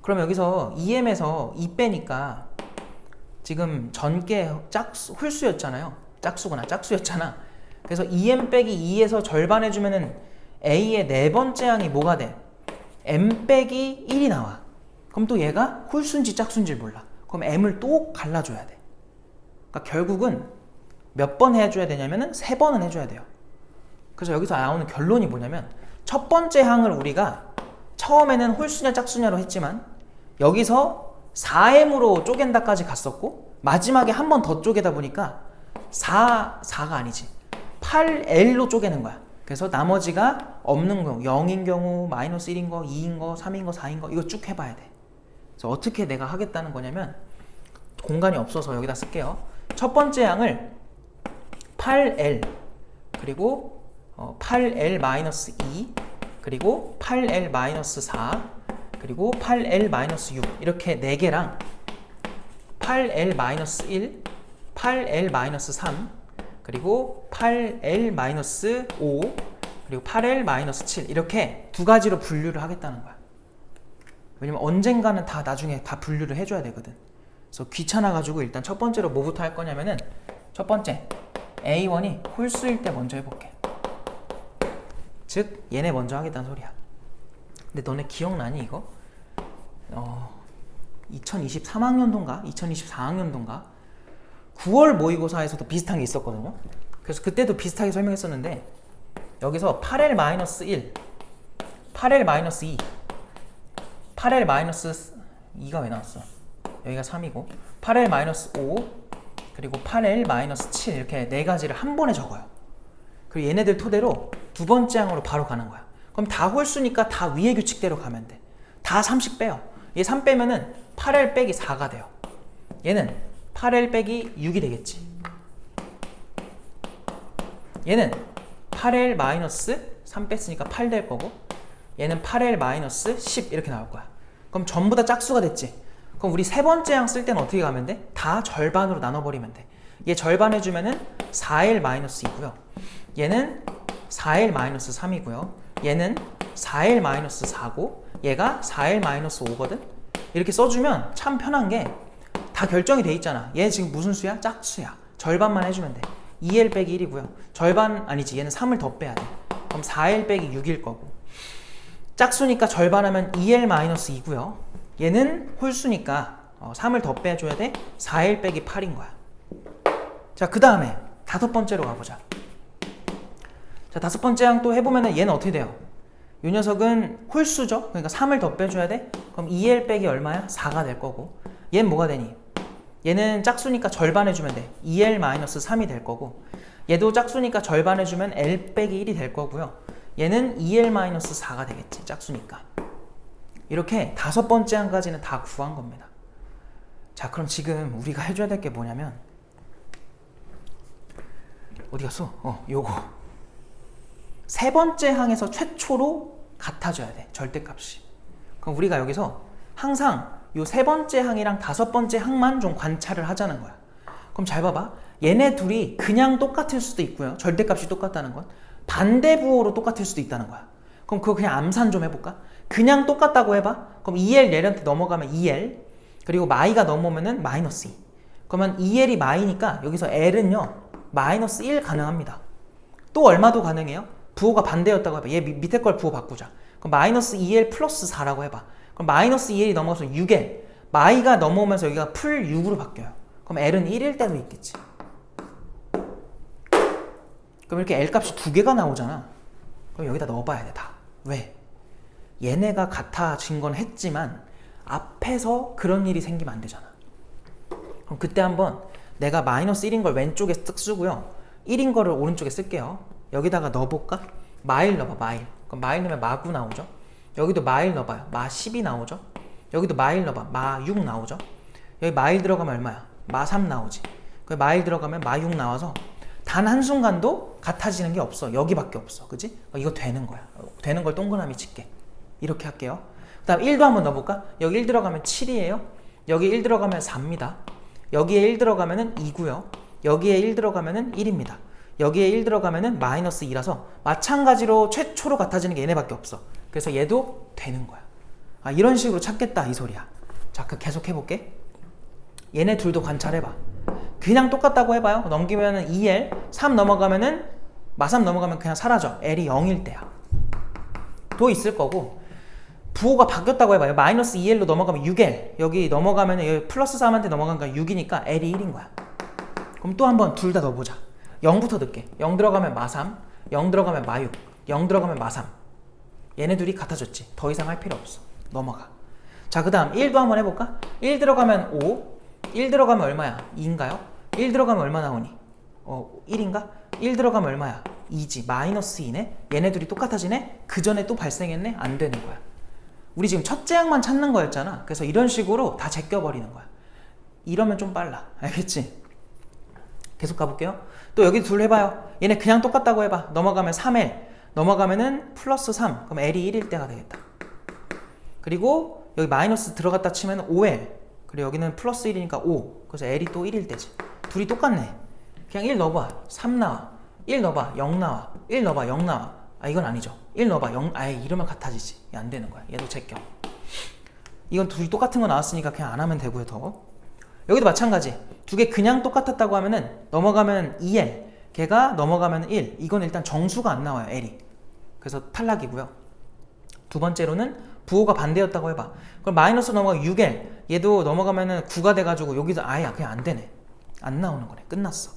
그럼 여기서 2m에서 2 빼니까 지금 전개 짝수, 홀수였잖아요. 짝수였잖아. 그래서 2m 빼기 2에서 절반 해주면은 A의 네 번째 항이 뭐가 돼? m 빼기 1이 나와. 그럼 또 얘가 홀수인지 짝수인지 몰라. 그럼 m을 또 갈라줘야 돼. 그러니까 결국은 몇 번 해줘야 되냐면은 3번은 해줘야 돼요. 그래서 여기서 나오는 결론이 뭐냐면 첫 번째 항을 우리가 처음에는 홀수냐 짝수냐로 했지만 여기서 4m으로 쪼갠다까지 갔었고 마지막에 한 번 더 쪼개다 보니까 4가 아니지 8L로 쪼개는 거야. 그래서 나머지가 없는 경우 0인 경우, -1인 거, 2인 거, 3인 거, 4인 거 이거 쭉 해봐야 돼. 그래서 어떻게 내가 하겠다는 거냐면 공간이 없어서 여기다 쓸게요. 첫 번째 항을 8L 그리고 8L-2 그리고 8L-4 그리고 8L-6 이렇게 4개랑 8L-1 8L-3 그리고 8L-5 그리고 8L-7 이렇게 두 가지로 분류를 하겠다는 거야. 왜냐면 언젠가는 다 나중에 다 분류를 해줘야 되거든. 그래서 귀찮아가지고 일단 첫 번째로 뭐부터 할 거냐면은 첫 번째 A1이 홀수일 때 먼저 해볼게. 즉 얘네 먼저 하겠다는 소리야. 근데 너네 기억나니 이거? 2023학년도인가? 2024학년도인가? 9월 모의고사에서도 비슷한 게 있었거든요. 그래서 그때도 비슷하게 설명했었는데 여기서 8L-1 8L-2 8L-2가 왜 나왔어? 여기가 3이고 8L-5 그리고 8L-7 이렇게 네 가지를 한 번에 적어요. 그리고 얘네들 토대로 두 번째 항으로 바로 가는 거야. 그럼 다 홀수니까 다 위의 규칙대로 가면 돼. 다 3씩 빼요. 얘 3 빼면은 8L 빼기 4가 돼요. 얘는 8L 빼기 6이 되겠지. 얘는 8L 마이너스 3 뺐으니까 8 될 거고 얘는 8L 마이너스 10 이렇게 나올 거야. 그럼 전부 다 짝수가 됐지. 그럼 우리 세 번째 항 쓸 때는 어떻게 가면 돼? 다 절반으로 나눠버리면 돼. 얘 절반 해주면은 4L 마이너스 2고요. 얘는 4L 마이너스 3이고요. 얘는 4L 마이너스 4고 얘가 4L 마이너스 5거든. 이렇게 써주면 참 편한 게 다 결정이 돼 있잖아. 얘 지금 무슨 수야? 짝수야. 절반만 해주면 돼. 2L 빼기 1이고요. 절반 아니지. 얘는 3을 더 빼야 돼. 그럼 4L 빼기 6일 거고. 짝수니까 절반하면 2L 마이너스 2고요. 얘는 홀수니까 3을 더 빼줘야 돼. 4L 빼기 8인 거야. 자, 그 다음에 다섯 번째로 가보자. 자, 다섯 번째 항 또 해보면은 얘는 어떻게 돼요? 이 녀석은 홀수죠? 그러니까 3을 더 빼줘야 돼? 그럼 2L 빼기 얼마야? 4가 될 거고. 얘는 뭐가 되니? 얘는 짝수니까 절반 해주면 돼. 2L-3이 될 거고. 얘도 짝수니까 절반 해주면 L 빼기 1이 될 거고요. 얘는 2L-4가 되겠지. 짝수니까. 이렇게 다섯 번째 항까지는 다 구한 겁니다. 자, 그럼 지금 우리가 해줘야 될 게 뭐냐면 어디 갔어? 요거 세 번째 항에서 최초로 같아져야 돼. 절대값이. 그럼 우리가 여기서 항상 요 세 번째 항이랑 다섯 번째 항만 좀 관찰을 하자는 거야. 그럼 잘 봐봐. 얘네 둘이 그냥 똑같을 수도 있고요. 절대값이 똑같다는 건 반대 부호로 똑같을 수도 있다는 거야. 그럼 그거 그냥 암산 좀 해볼까? 그냥 똑같다고 해봐. 그럼 2L 얘한테 넘어가면 2L, 그리고 마이가 넘어오면은 마이너스 2. 그러면 2L이 마이니까 여기서 L은요 마이너스 1 가능합니다. 또 얼마도 가능해요? 부호가 반대였다고 해봐. 얘 밑에 걸 부호 바꾸자. 그럼 마이너스 2L 플러스 4라고 해봐. 그럼 마이너스 2L이 넘어가서 6L, 마이가 넘어오면서 여기가 풀 6으로 바뀌어요. 그럼 L은 1일 때도 있겠지. 그럼 이렇게 L 값이 두 개가 나오잖아. 그럼 여기다 넣어봐야 돼, 다. 왜? 얘네가 같아진 건 했지만 앞에서 그런 일이 생기면 안 되잖아. 그럼 그때 한번 내가 마이너스 1인 걸 왼쪽에 쓱 쓰고요. 1인 거를 오른쪽에 쓸게요. 여기다가 넣어볼까? 마일 넣어봐, 마일. 그럼 마일 넣으면 마9 나오죠? 여기도 마일 넣어봐요. 마12 나오죠? 여기도 마일 넣어봐. 마6 나오죠? 여기 마일 들어가면 얼마야? 마3 나오지. 그 마일 들어가면 마6 나와서 단 한순간도 같아지는 게 없어. 여기밖에 없어. 그치? 이거 되는 거야. 되는 걸 동그라미 칠게. 이렇게 할게요. 그 다음 1도 한번 넣어볼까? 여기 1 들어가면 7이에요. 여기 1 들어가면 4입니다. 여기에 1 들어가면은 2고요. 여기에 1 들어가면은 1입니다. 여기에 1 들어가면은 마이너스 2라서 마찬가지로 최초로 같아지는 게 얘네밖에 없어. 그래서 얘도 되는 거야. 이런 식으로 찾겠다 이 소리야. 자, 계속 해볼게. 얘네 둘도 관찰해봐. 그냥 똑같다고 해봐요. 넘기면은 2L, 3 넘어가면은 마3 넘어가면 그냥 사라져. L이 0일 때야. 도 있을 거고, 부호가 바뀌었다고 해봐요. 마이너스 2L로 넘어가면 6L, 여기 넘어가면 여기 플러스 3한테 넘어가니까 6이니까 L이 1인 거야. 그럼 또 한번 둘 다 넣어보자. 0부터 넣을게. 0 들어가면 마3, 0 들어가면 마6, 0 들어가면 마3. 얘네 둘이 같아졌지. 더 이상 할 필요 없어. 넘어가. 자, 그 다음 1도 한번 해볼까? 1 들어가면 5, 1 들어가면 얼마야? 2인가요? 1 들어가면 얼마 나오니? 1인가? 1 들어가면 얼마야? 2지. 마이너스 2네? 얘네 둘이 똑같아지네? 그 전에 또 발생했네? 안 되는 거야. 우리 지금 첫째 항만 찾는 거였잖아. 그래서 이런 식으로 다 제껴버리는 거야. 이러면 좀 빨라. 알겠지? 계속 가볼게요. 또 여기 둘 해봐요. 얘네 그냥 똑같다고 해봐. 넘어가면 3L, 넘어가면은 플러스 3. 그럼 L이 1일 때가 되겠다. 그리고 여기 마이너스 들어갔다 치면 5L, 그리고 여기는 플러스 1이니까 5. 그래서 L이 또 1일 때지. 둘이 똑같네. 그냥 1 넣어봐. 3 나와. 1 넣어봐. 0 나와. 1 넣어봐. 0 나와. 이건 아니죠. 1 넣어봐. 0. 이러면 같아지지. 안 되는 거야. 얘도 제껴. 이건 둘이 똑같은 거 나왔으니까 그냥 안 하면 되고요. 더. 여기도 마찬가지. 두 개 그냥 똑같았다고 하면은 넘어가면 2L, 걔가 넘어가면 1. 이건 일단 정수가 안 나와요. L이. 그래서 탈락이고요. 두 번째로는 부호가 반대였다고 해봐. 그럼 마이너스 넘어가 6L, 얘도 넘어가면은 9가 돼가지고 여기서 그냥 안 되네. 안 나오는 거네. 끝났어.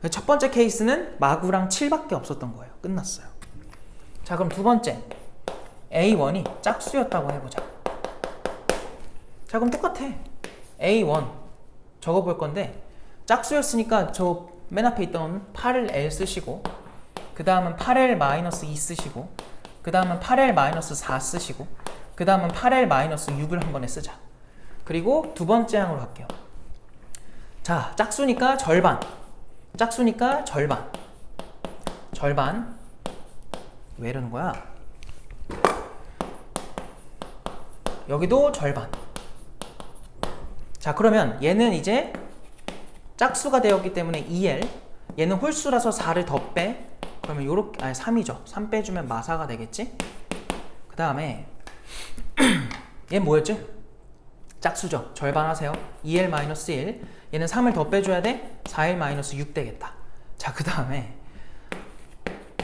첫 번째 케이스는 마9랑 7밖에 없었던 거예요. 끝났어요. 자, 그럼 두 번째 A1이 짝수였다고 해보자. 자, 그럼 똑같아. A1 적어볼 건데 짝수였으니까 저 맨 앞에 있던 8L 쓰시고, 그 다음은 8L-2 쓰시고, 그 다음은 8L-4 쓰시고, 그 다음은 8L-6을 한 번에 쓰자. 그리고 두 번째 항으로 갈게요. 자, 짝수니까 절반, 짝수니까 절반, 절반. 왜 이러는 거야? 여기도 절반. 자, 그러면 얘는 이제 짝수가 되었기 때문에 2L, 얘는 홀수라서 4를 더 빼. 그러면 요렇게, 3이죠. 3 빼주면 마4가 되겠지? 그 다음에 얘는 뭐였지? 짝수죠. 절반 하세요. 2L-1. 얘는 3을 더 빼줘야 돼. 4L-6 되겠다. 자, 그 다음에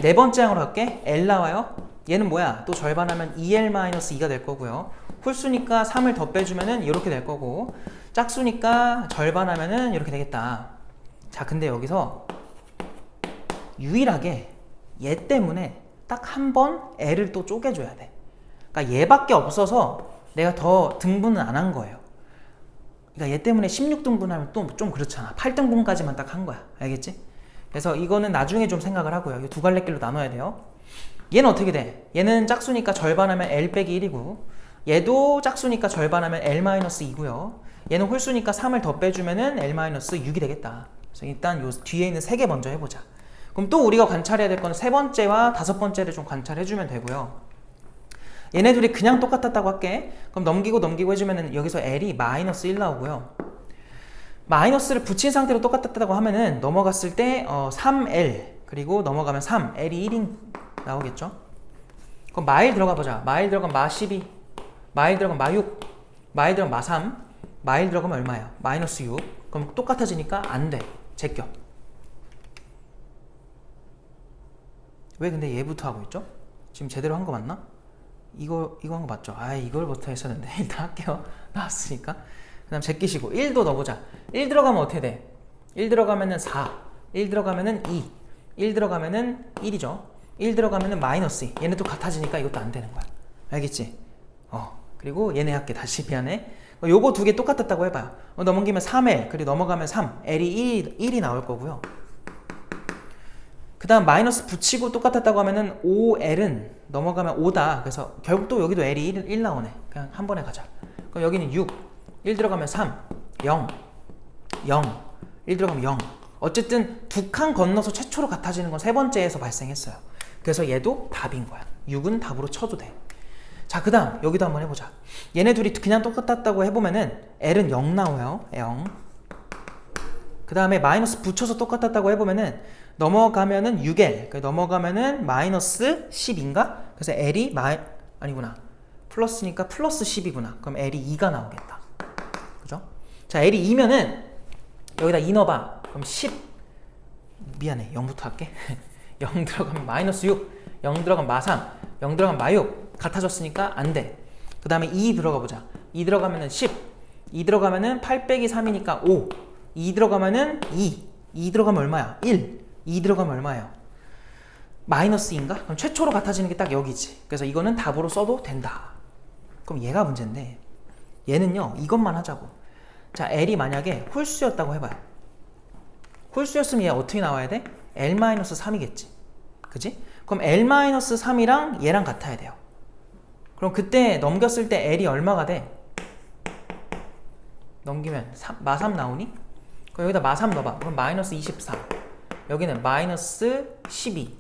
네 번째 항으로 갈게. L 나와요. 얘는 뭐야? 또 절반하면 2L-2가 될 거고요. 홀수니까 3을 더 빼주면은 이렇게 될 거고, 짝수니까 절반하면은 이렇게 되겠다. 자, 근데 여기서 유일하게 얘 때문에 딱 한 번 L을 또 쪼개줘야 돼. 그러니까 얘밖에 없어서 내가 더 등분은 안 한 거예요. 그러니까 얘 때문에 16등분하면 또 좀 그렇잖아. 8등분까지만 딱 한 거야. 알겠지? 그래서 이거는 나중에 좀 생각을 하고요. 이 두 갈래길로 나눠야 돼요. 얘는 어떻게 돼? 얘는 짝수니까 절반하면 L 빼기 1이고, 얘도 짝수니까 절반하면 L-2고요. 얘는 홀수니까 3을 더 빼주면은 L-6이 되겠다. 그래서 일단 요 뒤에 있는 3개 먼저 해보자. 그럼 또 우리가 관찰해야 될 거는 세 번째와 다섯 번째를 좀 관찰해주면 되고요. 얘네 둘이 그냥 똑같았다고 할게. 그럼 넘기고 해주면은 여기서 L이 -1 나오고요. 마이너스를 붙인 상태로 똑같았다고 하면은 넘어갔을 때 3L 그리고 넘어가면 3, L이 1이 나오겠죠? 그럼 마일 들어가 보자. 마일 들어가면 마12, 마일 들어가면 마6, 마일 들어가면 마3, 마일 들어가면 얼마야? -6. 그럼 똑같아지니까 안 돼. 제껴. 왜 근데 얘부터 하고 있죠? 지금 제대로 한 거 맞나? 이거 한 거 맞죠? 아, 이걸부터 했었는데 일단 할게요. 나왔으니까. 그 다음 제끼시고 1도 넣어보자. 1 들어가면 어떻게 돼? 1 들어가면은 4, 1 들어가면은 2, 1 들어가면은 1이죠. 1 들어가면은 -2. 얘네 또 같아지니까 이것도 안 되는 거야. 알겠지? 그리고 얘네 할게. 다시 미안해. 요거 두 개 똑같았다고 해봐요. 넘기면 3L, 그리고 넘어가면 3, L이 1이 나올 거고요. 그 다음 마이너스 붙이고 똑같았다고 하면은 5L은 넘어가면 5다. 그래서 결국 또 여기도 L이 1 나오네. 그냥 한 번에 가자. 그럼 여기는 6, 1 들어가면 3, 0, 0, 1 들어가면 0. 어쨌든 두 칸 건너서 최초로 같아지는 건 세 번째에서 발생했어요. 그래서 얘도 답인 거야. 6은 답으로 쳐도 돼. 자, 그 다음 여기도 한번 해보자. 얘네 둘이 그냥 똑같았다고 해보면은 L은 0 나와요. 0. 그 다음에 마이너스 붙여서 똑같았다고 해보면은 넘어가면은 6L, 넘어가면은 마이너스 10인가? 그래서 L이 아니구나. 플러스니까 플러스 10이구나. 그럼 L이 2가 나오겠다. 그죠? 자, L이 2면은 여기다 2 넣어봐. 그럼 10. 미안해. 0부터 할게. 0 들어가면 마이너스 6. 0 들어가면 마3. 0 들어가면 마6. 같아졌으니까 안 돼. 그 다음에 2 들어가 보자. 2 들어가면은 10. 2 들어가면은 8 빼기 3이니까 5. 2 들어가면은 2. 2 들어가면 얼마야? 1. 2 들어가면 얼마예요? 마이너스인가? 그럼 최초로 같아지는 게 딱 여기지. 그래서 이거는 답으로 써도 된다. 그럼 얘가 문제인데 얘는요, 이것만 하자고. 자, L이 만약에 홀수였다고 해봐요. 홀수였으면 얘 어떻게 나와야 돼? L-3이겠지. 그지? 그럼 L-3이랑 얘랑 같아야 돼요. 그럼 그때 넘겼을 때 L이 얼마가 돼? 넘기면 마3 나오니? 그럼 여기다 마3 넣어봐. 그럼 마이너스 24. 여기는 마이너스 12.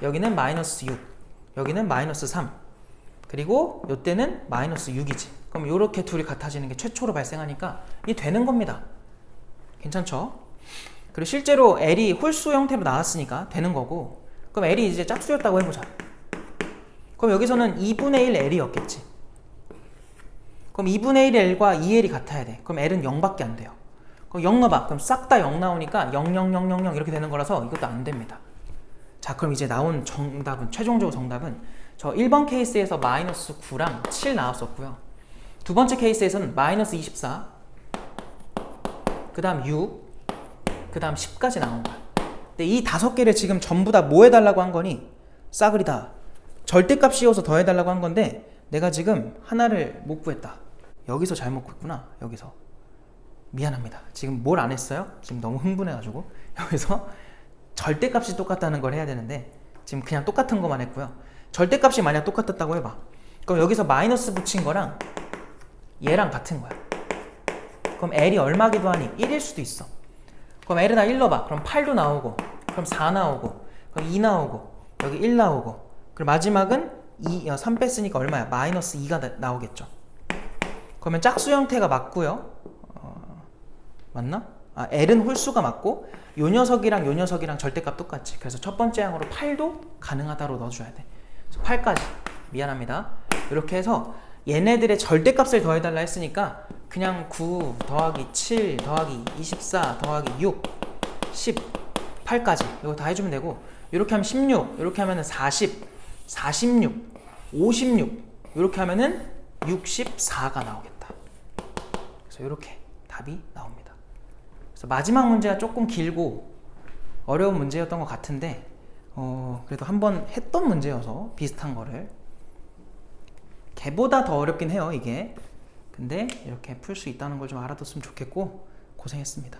여기는 마이너스 6. 여기는 마이너스 3. 그리고 요때는 마이너스 6이지. 그럼 요렇게 둘이 같아지는 게 최초로 발생하니까 이게 되는 겁니다. 괜찮죠? 그리고 실제로 L이 홀수 형태로 나왔으니까 되는 거고, 그럼 L이 이제 짝수였다고 해보자. 그럼 여기서는 2분의 1 L이었겠지. 그럼 2분의 1 L과 2L이 같아야 돼. 그럼 L은 0밖에 안 돼요. 그럼 0 넣어봐. 그럼 싹 다 0 나오니까 0, 0, 0, 0, 0 이렇게 되는 거라서 이것도 안 됩니다. 자, 그럼 이제 나온 정답은, 최종적으로 정답은 저 1번 케이스에서 마이너스 9랑 7 나왔었고요. 두 번째 케이스에서는 마이너스 24, 그 다음 6, 그 다음 10까지 나온 거야. 근데 이 5개를 지금 전부 다 뭐 해달라고 한 거니? 싸그리 다 절대값 씌워서 더 해달라고 한 건데 내가 지금 하나를 못 구했다. 여기서 잘못 구했구나. 여기서. 미안합니다. 지금 뭘 안 했어요? 지금 너무 흥분해가지고 여기서 절대값이 똑같다는 걸 해야 되는데 지금 그냥 똑같은 것만 했고요. 절대값이 만약 똑같았다고 해봐. 그럼 여기서 마이너스 붙인 거랑 얘랑 같은 거야. 그럼 L이 얼마기도 하니? 1일 수도 있어. 그럼 L에다 1 넣어봐. 그럼 8도 나오고, 그럼 4 나오고, 그럼 2 나오고, 여기 1 나오고, 그리고 마지막은 3 뺐으니까 얼마야? 마이너스 2가 나오겠죠. 그러면 짝수 형태가 맞고요. 맞나? L은 홀수가 맞고 요 녀석이랑 요 녀석이랑 절대값 똑같지. 그래서 첫 번째 항으로 8도 가능하다로 넣어줘야 돼. 8까지. 미안합니다. 이렇게 해서 얘네들의 절대값을 더해달라 했으니까 그냥 9 더하기 7 더하기 24 더하기 6 10 8까지 이거 다 해주면 되고, 이렇게 하면 16, 이렇게 하면은 40 46 56 이렇게 하면은 64가 나오겠다. 그래서 이렇게 답이 답이 나옵니다. 그래서 마지막 문제가 조금 길고 어려운 문제였던 것 같은데 그래도 한번 했던 문제여서 비슷한 거를 걔보다 더 어렵긴 해요 이게. 근데 이렇게 풀 수 있다는 걸 좀 알아뒀으면 좋겠고 고생했습니다.